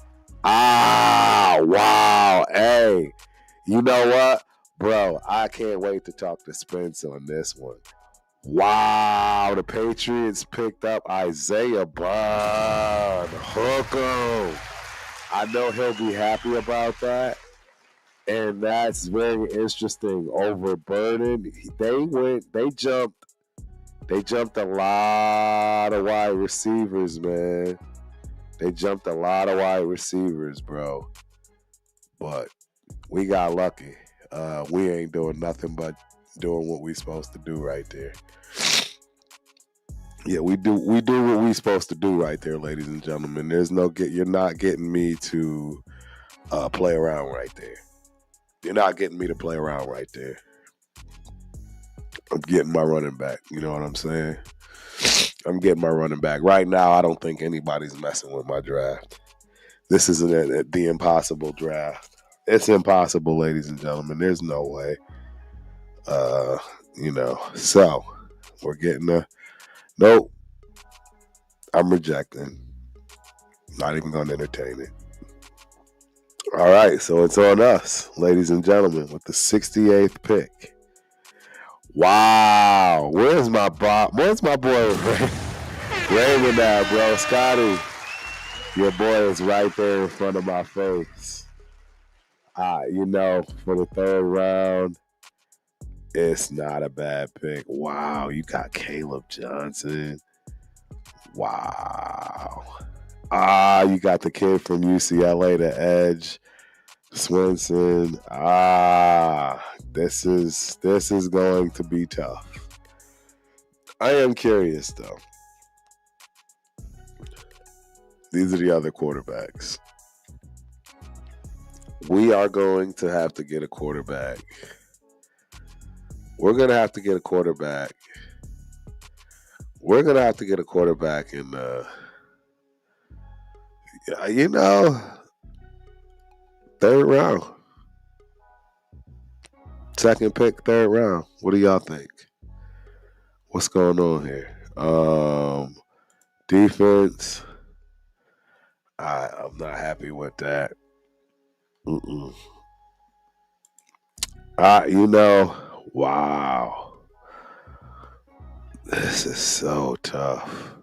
Ah, wow. Hey, you know what, bro? I can't wait to talk to Spence on this one. Wow, the Patriots picked up Isaiah Bond. Hook 'em. I know he'll be happy about that. And that's very interesting. Over Burden, they jumped a lot of wide receivers, man. They jumped a lot of wide receivers, bro. But we got lucky. We ain't doing nothing but doing what we supposed to do right there. Yeah, we do what we supposed to do right there, ladies and gentlemen. You're not getting me to play around right there. You're not getting me to play around right there. I'm getting my running back. You know what I'm saying? I'm getting my running back. Right now, I don't think anybody's messing with my draft. This is the impossible draft. It's impossible, ladies and gentlemen. There's no way. So we're getting nope. I'm rejecting. Not even going to entertain it. All right, so it's on us, ladies and gentlemen, with the 68th pick. Wow, where's my boy Raymond at, bro? Scotty, your boy is right there in front of my face. For the third round, it's not a bad pick. Wow, you got Caleb Johnson. Wow. You got the kid from UCLA, the edge, Swinson. This is going to be tough. I am curious though. These are the other quarterbacks. We are going to have to get a quarterback. We're going to have to get a quarterback. We're going to have to get a quarterback in third round. Second pick, third round. What do y'all think? What's going on here? Defense. I'm not happy with that. Wow. This is so tough.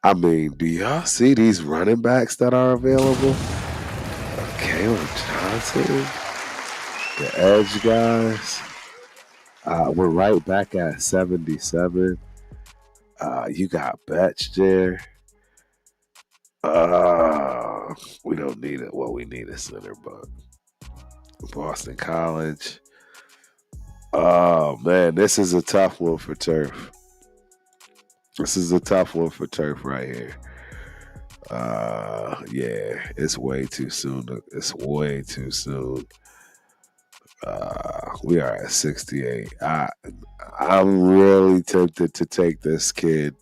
I mean, do y'all see these running backs that are available? Caleb Johnson, the edge guys. We're right back at 77. You got Betch there. We don't need it. Well, we need a center, but Boston College. Oh, man, this is a tough one for Turf. This is a tough one for Turf right here. Yeah, it's way too soon. It's way too soon. We are at 68. I'm really tempted to take this kid.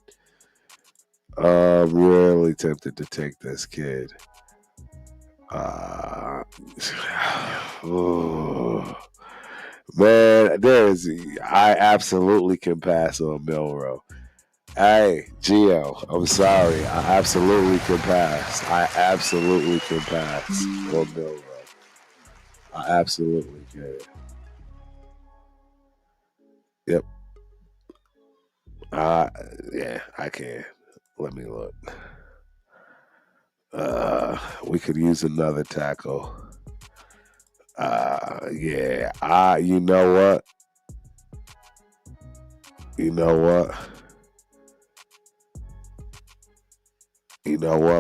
I'm really tempted to take this kid. Man, I absolutely can pass on Milrow. Hey, Gio, I'm sorry. I absolutely can pass. On Milrow. I absolutely can. Yep. Yeah, I can. Let me look. We could use another tackle. Yeah. You know what?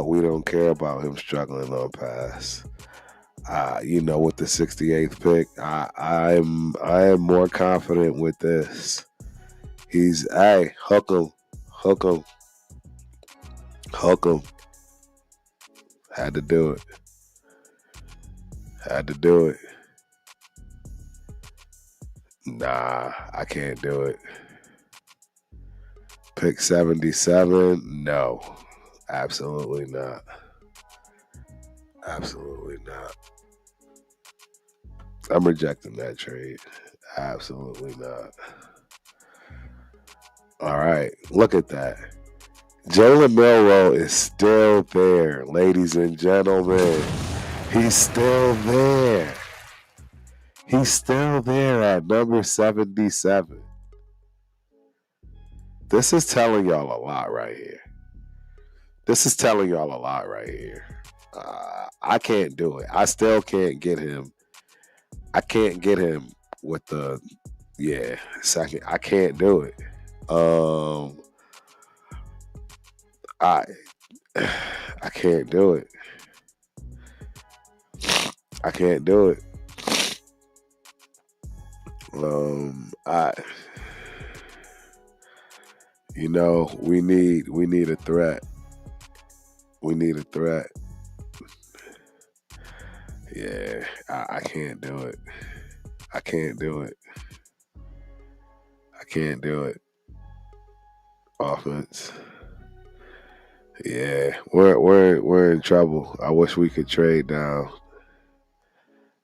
We don't care about him struggling on pass. With the 68th pick, I am more confident with this. Hook him. Had to do it. Nah, I can't do it. Pick 77? No. Absolutely not. Absolutely not. I'm rejecting that trade. Absolutely not. All right, look at that. Jalen Milroe is still there, ladies and gentlemen. He's still there. He's still there at number 77. This is telling y'all a lot right here. This is telling y'all a lot right here. I can't do it. I still can't get him. I can't get him with the second. I can't do it. I I can't do it. I can't do it. I we need a threat. We need a threat. Yeah, I can't do it. I can't do it. I can't do it. Offense. Yeah, we're in trouble. I wish we could trade down.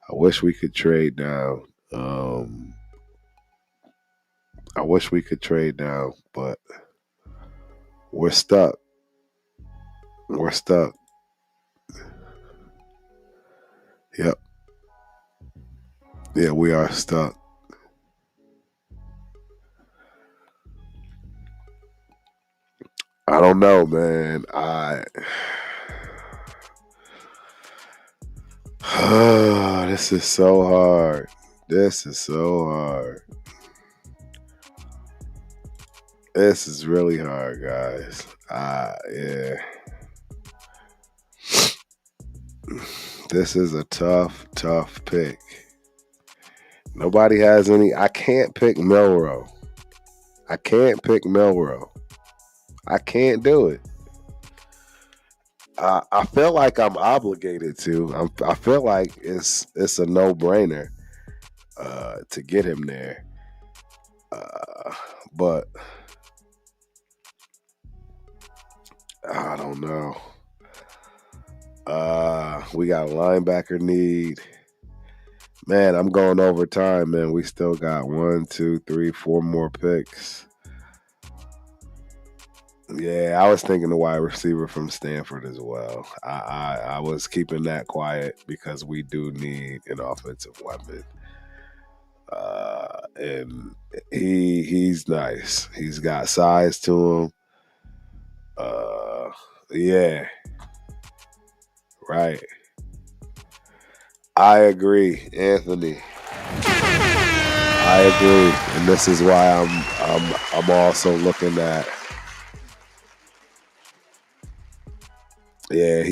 I wish we could trade down. I wish we could trade down, but we're stuck. We're stuck. Yep. Yeah, we are stuck. I don't know, man. This is so hard. This is so hard. This is really hard, guys. Yeah. This is a tough pick. Nobody has any. I can't pick Milroe. I can't pick Milroe. I can't do it. I feel like I'm obligated to. I feel like it's a no-brainer to get him there. But I don't know. We got a linebacker need. Man, I'm going over time, man. We still got 1, 2, 3, 4 more picks. Yeah, I was thinking the wide receiver from Stanford as well. I was keeping that quiet because we do need an offensive weapon. And he's nice. He's got size to him. Yeah. Right. I agree, Anthony. I agree. And this is why I'm also looking at. Yeah,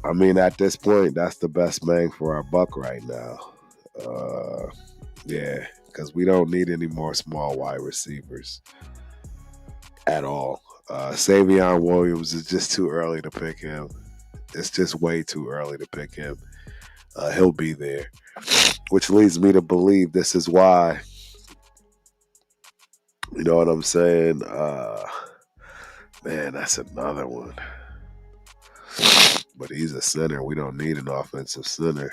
I mean, at this point, that's the best bang for our buck right now. Yeah, because we don't need any more small wide receivers at all. Savion Williams is just too early to pick him. It's just way too early to pick him. He'll be there, which leads me to believe this is why. You know what I'm saying? Man, that's another one. But he's a center. We don't need an offensive center.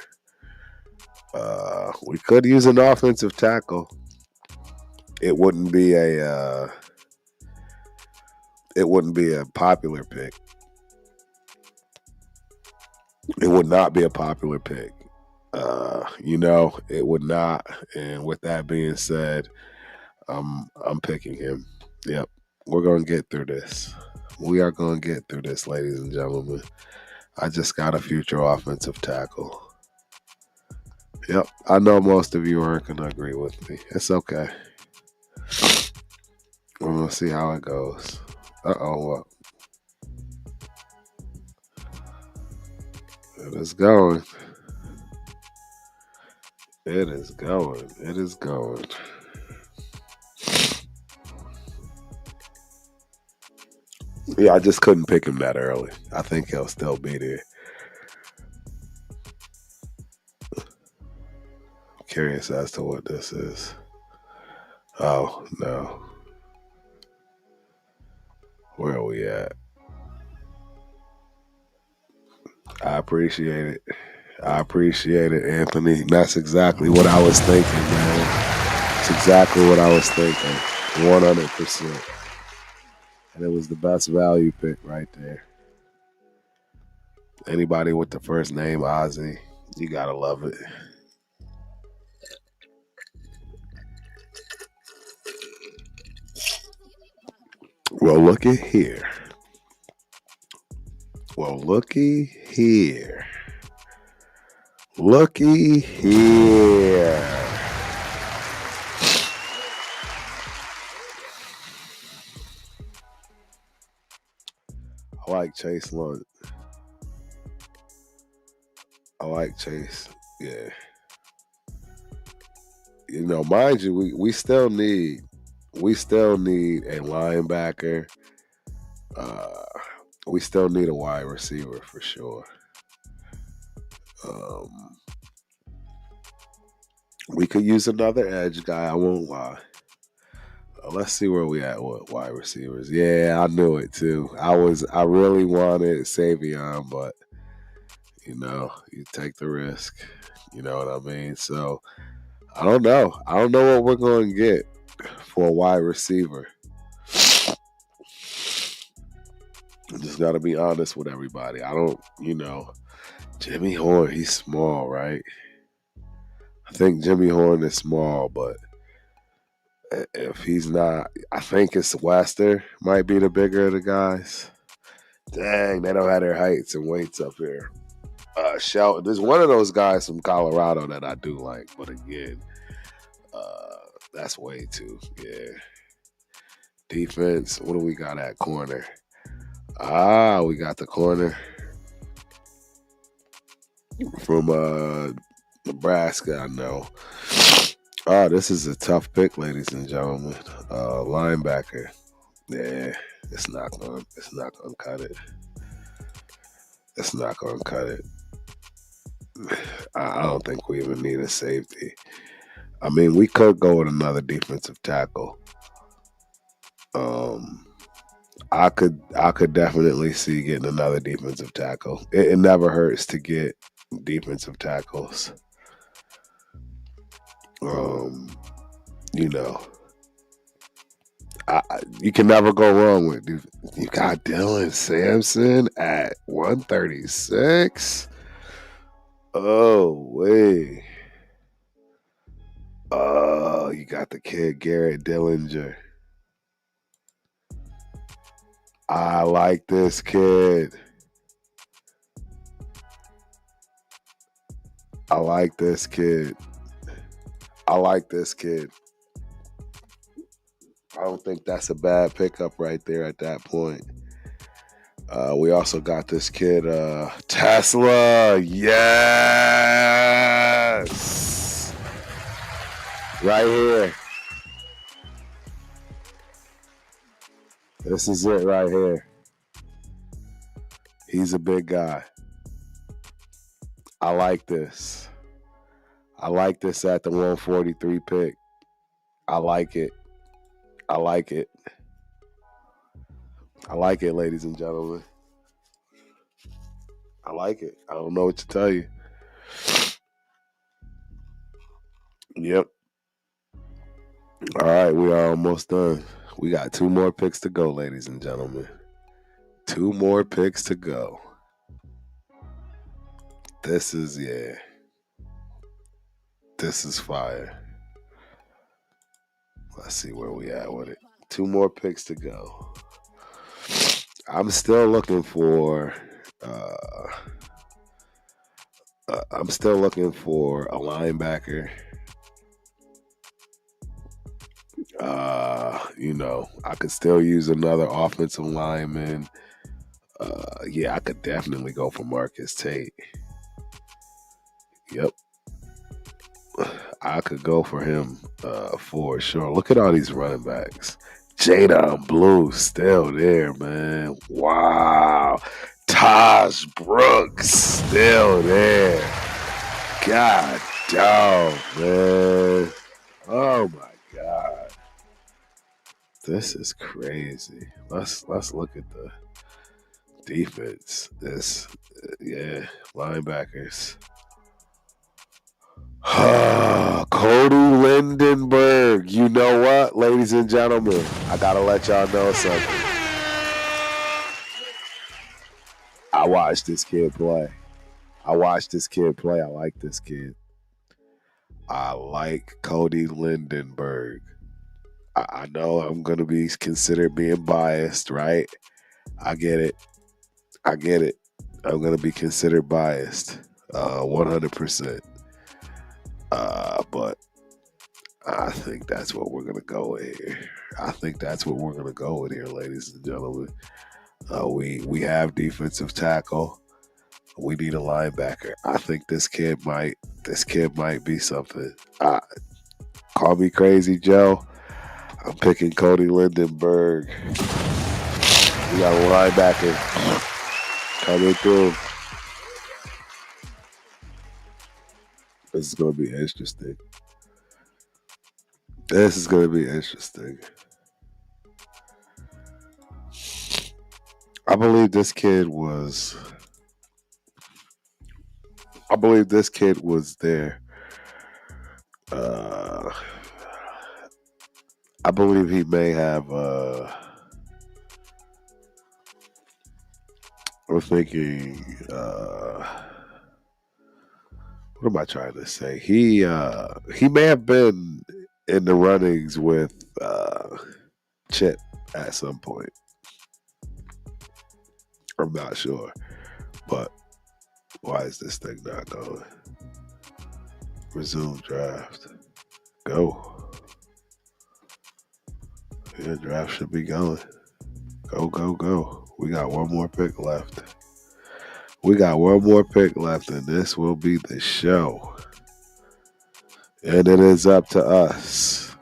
We could use an offensive tackle. It wouldn't be a popular pick. It would not be a popular pick. It would not. And with that being said, I'm picking him. Yep. We're gonna get through this. We are gonna get through this, ladies and gentlemen. I just got a future offensive tackle. Yep. I know most of you aren't gonna agree with me. It's okay. We're gonna see how it goes. What? It is going. It is going. It is going. Yeah, I just couldn't pick him that early. I think he'll still be there. curious as to what this is. Oh, no. Where are we at? I appreciate it. Anthony. That's exactly what I was thinking, man. That's exactly what I was thinking. 100%. And it was the best value pick right there. Anybody with the first name Ozzy, you gotta love it. Well, looky here. Looky here. I like Chase Lund. I like Chase. Yeah. You know, mind you, we still need a linebacker. We still need a wide receiver for sure. We could use another edge guy. I won't lie. Let's see where we at with wide receivers. Yeah, I knew it too. I really wanted Savion, but you know, you take the risk. You know what I mean? So I don't know. I don't know what we're going to get for a wide receiver. I just got to be honest with everybody. I don't, Jimmy Horn, he's small, right? I think Jimmy Horn is small, but if he's not, I think it's Wester might be the bigger of the guys. Dang, they don't have their heights and weights up here. Shelton, there's one of those guys from Colorado that I do like, but again, that's way too, yeah. Defense, what do we got at corner? We got the corner from Nebraska, I know. This is a tough pick, ladies and gentlemen. Linebacker. Yeah, it's not gonna cut it. It's not gonna cut it. I don't think we even need a safety. I mean, we could go with another defensive tackle. I could definitely see getting another defensive tackle. It never hurts to get defensive tackles. You can never go wrong with. You got Dylan Sampson at 136. Oh wait. Oh, you got the kid Garrett Dillinger. I like this kid. I like this kid. I don't think that's a bad pickup right there at that point. We also got this kid, Tesla. Yes! Right here. This is it right here. He's a big guy. I like this. I like this at the 143 pick. I like it. I like it, ladies and gentlemen. I like it. I don't know what to tell you. Yep. All right, we are almost done. We got 2 more picks to go, ladies and gentlemen. 2 more picks to go. This is fire. Let's see where we at with it. 2 more picks to go. I'm still looking for a linebacker. I could still use another offensive lineman. I could definitely go for Marcus Tate. Yep. I could go for him for sure. Look at all these running backs. Jadon Blue still there, man. Wow. Taj Brooks still there. God Oh man. Oh my God. This is crazy. Let's look at the defense. This yeah, linebackers. Cody Lindenberg. You know what, ladies and gentlemen? I gotta let y'all know something. I watched this kid play. I watched this kid play. I like this kid. I like Cody Lindenberg. I know I'm gonna be considered being biased, right? I get it. I get it. I'm gonna be considered biased, 100%. But I think that's what we're gonna go with here. I think that's what we're gonna go with here, ladies and gentlemen. We have defensive tackle. We need a linebacker. I think this kid might be something. Call me crazy, Joe. I'm picking Cody Lindenberg. We got a linebacker coming through. This is gonna be interesting. This is gonna be interesting. I believe this kid was. I believe this kid was there. Uh, I believe he may have. I'm thinking. What am I trying to say? He may have been in the runnings with Chip at some point. I'm not sure, but why is this thing not going? Resume draft. Go. Yeah, draft should be going. Go, go, go. We got one more pick left. We got one more pick left, and this will be the show. And it is up to us.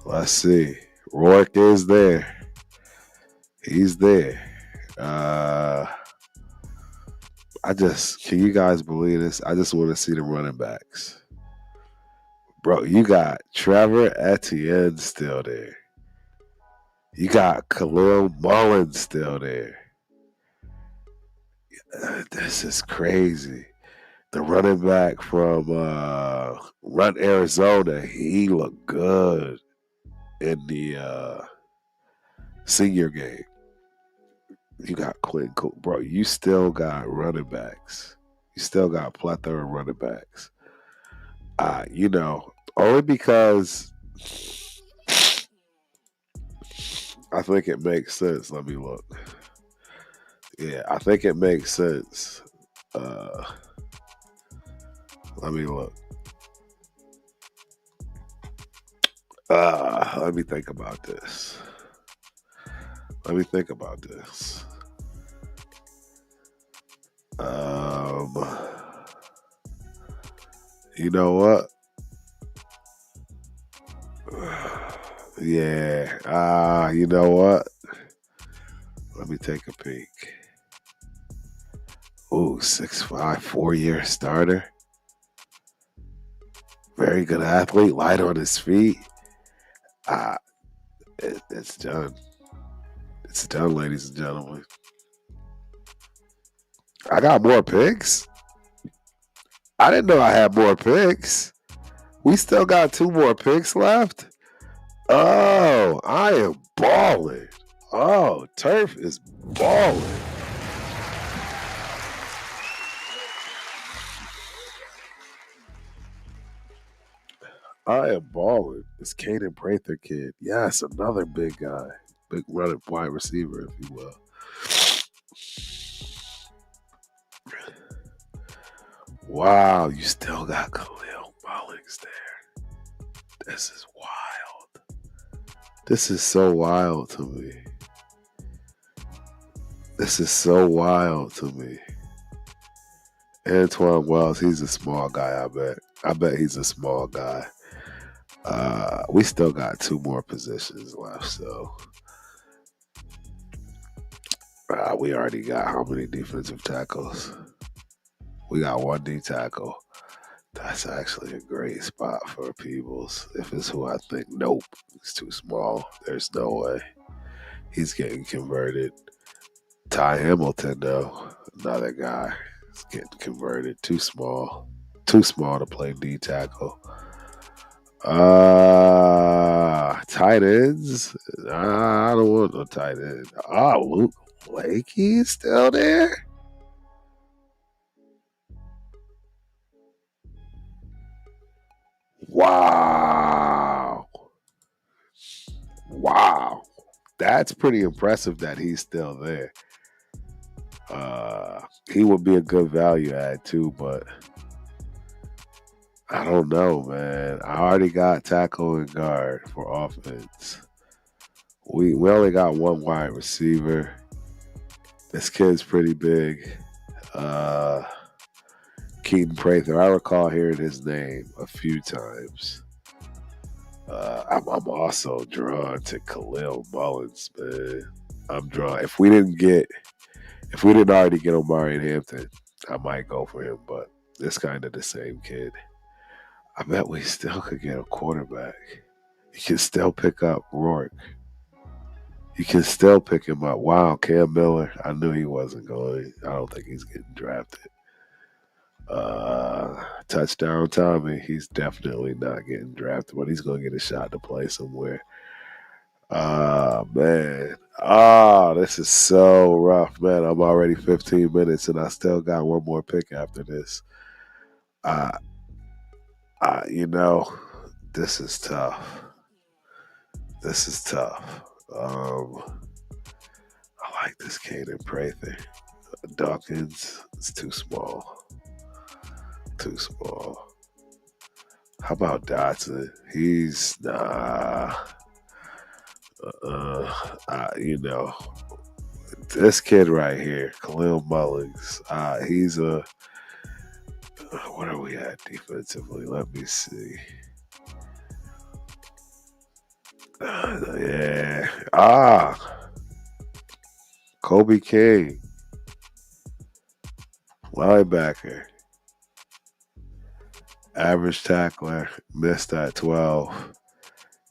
Let's see. Rourke is there. He's there. Can you guys believe this? I just want to see the running backs. Bro, you got Trevor Etienne still there. You got Khalil Mullins still there. This is crazy. The running back from Run Arizona, he looked good in the senior game. You got Quinn Cook. Bro, you still got running backs. You still got a plethora of running backs. Only because I think it makes sense. Let me look. Yeah, I think it makes sense. Let me look. Let me think about this. Let me think about this. You know what? Yeah. You know what? Let me take a peek. Ooh, 6'5", 4-year starter. Very good athlete, light on his feet. It's done. It's done, ladies and gentlemen. I got more picks. I didn't know I had more picks. We still got 2 more picks left. Oh, I am balling. Oh, Turf is balling. I am balling. It's Caden Prather kid. Yes, another big guy. Big running wide receiver, if you will. Wow, you still got Khalil Mullins there. This is wild. This is so wild to me. This is so wild to me. Antoine Wells, he's a small guy, I bet. I bet he's a small guy. We still got 2 more positions left, so we already got how many defensive tackles? We got 1 D tackle. That's actually a great spot for Peebles. If it's who I think, nope, he's too small. There's no way he's getting converted. Ty Hamilton, though, another guy, is getting converted. Too small to play D tackle. Tight ends. I don't want no tight end. Luke Lakey is still there. Wow. Wow. That's pretty impressive that he's still there. He would be a good value add too, but I don't know, man. I already got tackle and guard for offense. We only got one wide receiver. This kid's pretty big. Keaton Prather. I recall hearing his name a few times. I'm also drawn to Khalil Mullins, man. I'm drawn. If we didn't already get Omarion Hampton, I might go for him, but it's kind of the same kid. I bet we still could get a quarterback. You can still pick up Rourke. You can still pick him up. Wow, Cam Miller. I knew he wasn't going. I don't think he's getting drafted. Touchdown Tommy. He's definitely not getting drafted, but he's going to get a shot to play somewhere. Man. This is so rough, man. I'm already 15 minutes and I still got one more pick after this. This is tough. This is tough. I like this Caden Prather. Dawkins is too small. Too small. How about Dotson? He's this kid right here, Khalil Mullins. He's a. What are we at defensively? Let me see. Yeah. Kobe King, linebacker, average tackler, missed at 12.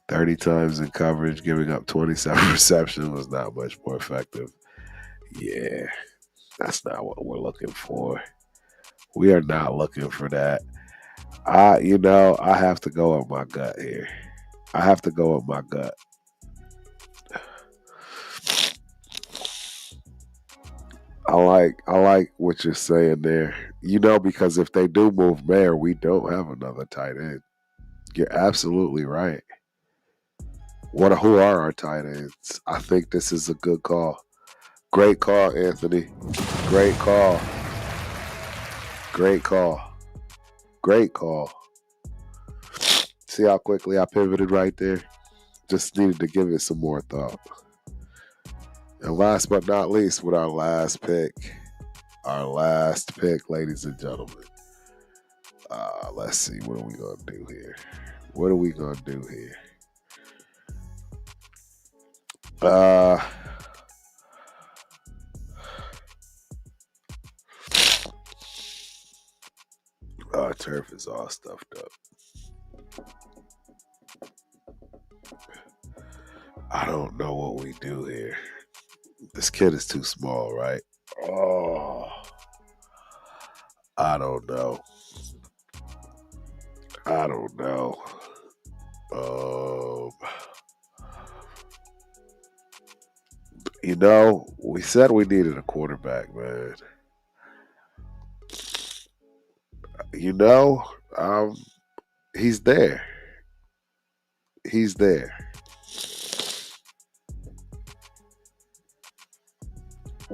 30 times in coverage, giving up 27 receptions was not much more effective. Yeah, that's not what we're looking for. We are not looking for that. I have to go with my gut here. I have to go with my gut. I like what you're saying there. Because if they do move Mayer, we don't have another tight end. You're absolutely right. Who are our tight ends? I think this is a good call. Great call, Anthony. Great call. Great call. Great call. See how quickly I pivoted right there? Just needed to give it some more thought. And last but not least, with our last pick, ladies and gentlemen. Let's see, what are we going to do here? Our turf is all stuffed up. I don't know what we do here. This kid is too small, right? Oh, I don't know. We said we needed a quarterback, man. He's there. He's there.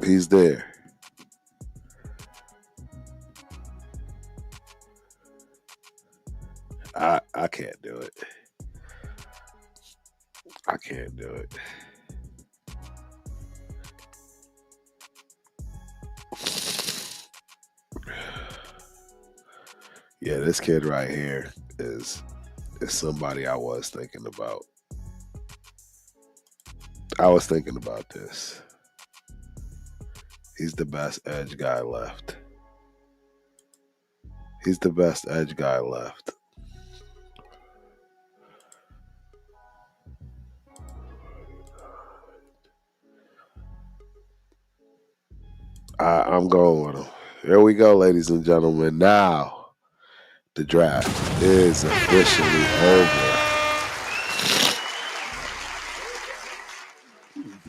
He's there. I can't do it. I can't do it. Yeah, this kid right here is somebody I was thinking about. I was thinking about this. He's the best edge guy left. He's the best edge guy left. I'm going with him. Here we go, ladies and gentlemen. Now, the draft is officially over.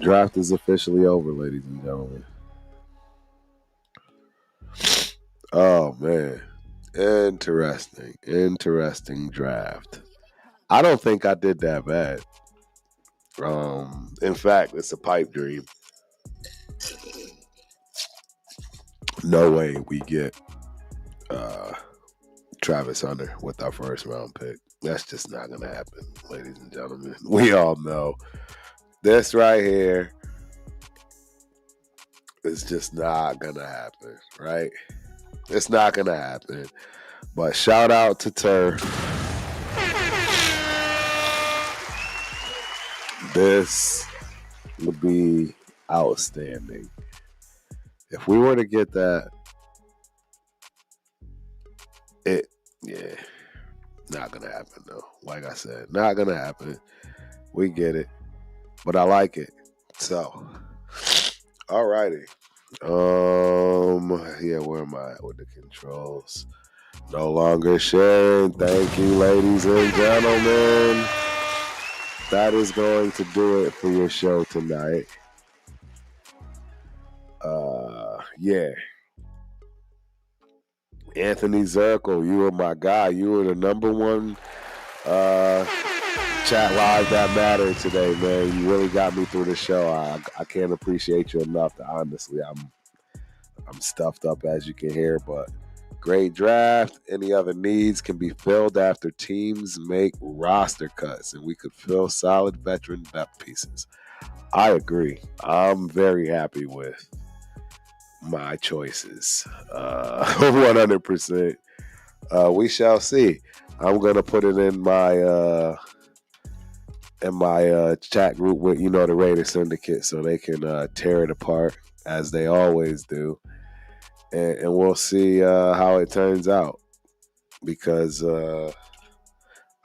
Draft is officially over, ladies and gentlemen. Oh, man. Interesting draft. I don't think I did that bad. In fact, it's a pipe dream. No way we get Travis Hunter with our first round pick. That's just not going to happen, ladies and gentlemen. We all know this right here is just not going to happen, right? It's not going to happen. But shout out to Turf. This would be outstanding. If we were to get that, not going to happen, though. Like I said, not going to happen. We get it. But I like it. So, all righty. Where am I at with the controls? No longer sharing. Thank you, ladies and gentlemen. That is going to do it for your show tonight. Anthony Zirkle, you were my guy. You were the number one chat live that mattered today, man. You really got me through the show. I can't appreciate you enough. Honestly, I'm stuffed up, as you can hear, but great draft. Any other needs can be filled after teams make roster cuts, and we could fill solid veteran depth pieces. I agree. I'm very happy with my choices. 100%. We shall see. I'm gonna put it in my chat group with the Raider Syndicate, so they can tear it apart as they always do, and we'll see how it turns out, because I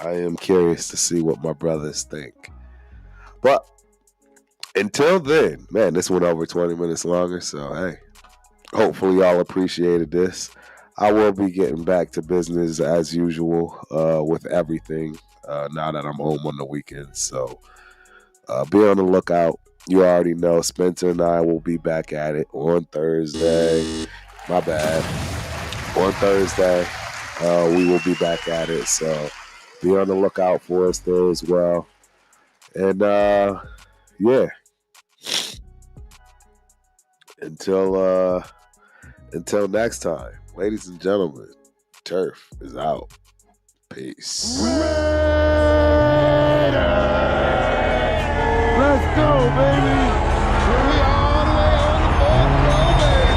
am curious to see what my brothers think. But until then, man, this went over 20 minutes longer, so hey, hopefully y'all appreciated this. I will be getting back to business as usual with everything now that I'm home on the weekends. So be on the lookout. You already know Spencer and I will be back at it on Thursday. My bad. On Thursday, we will be back at it. So be on the lookout for us there as well. And Until next time, ladies and gentlemen, Turf is out. Peace. Let's go, baby. We all the way on the fourth row, baby.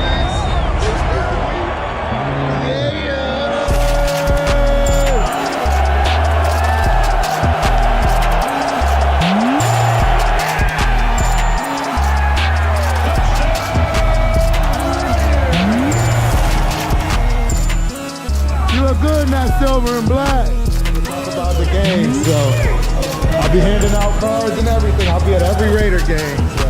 You look good in that silver and black. Talk about the game, so I'll be handing out cards and everything. I'll be at every Raider game. So.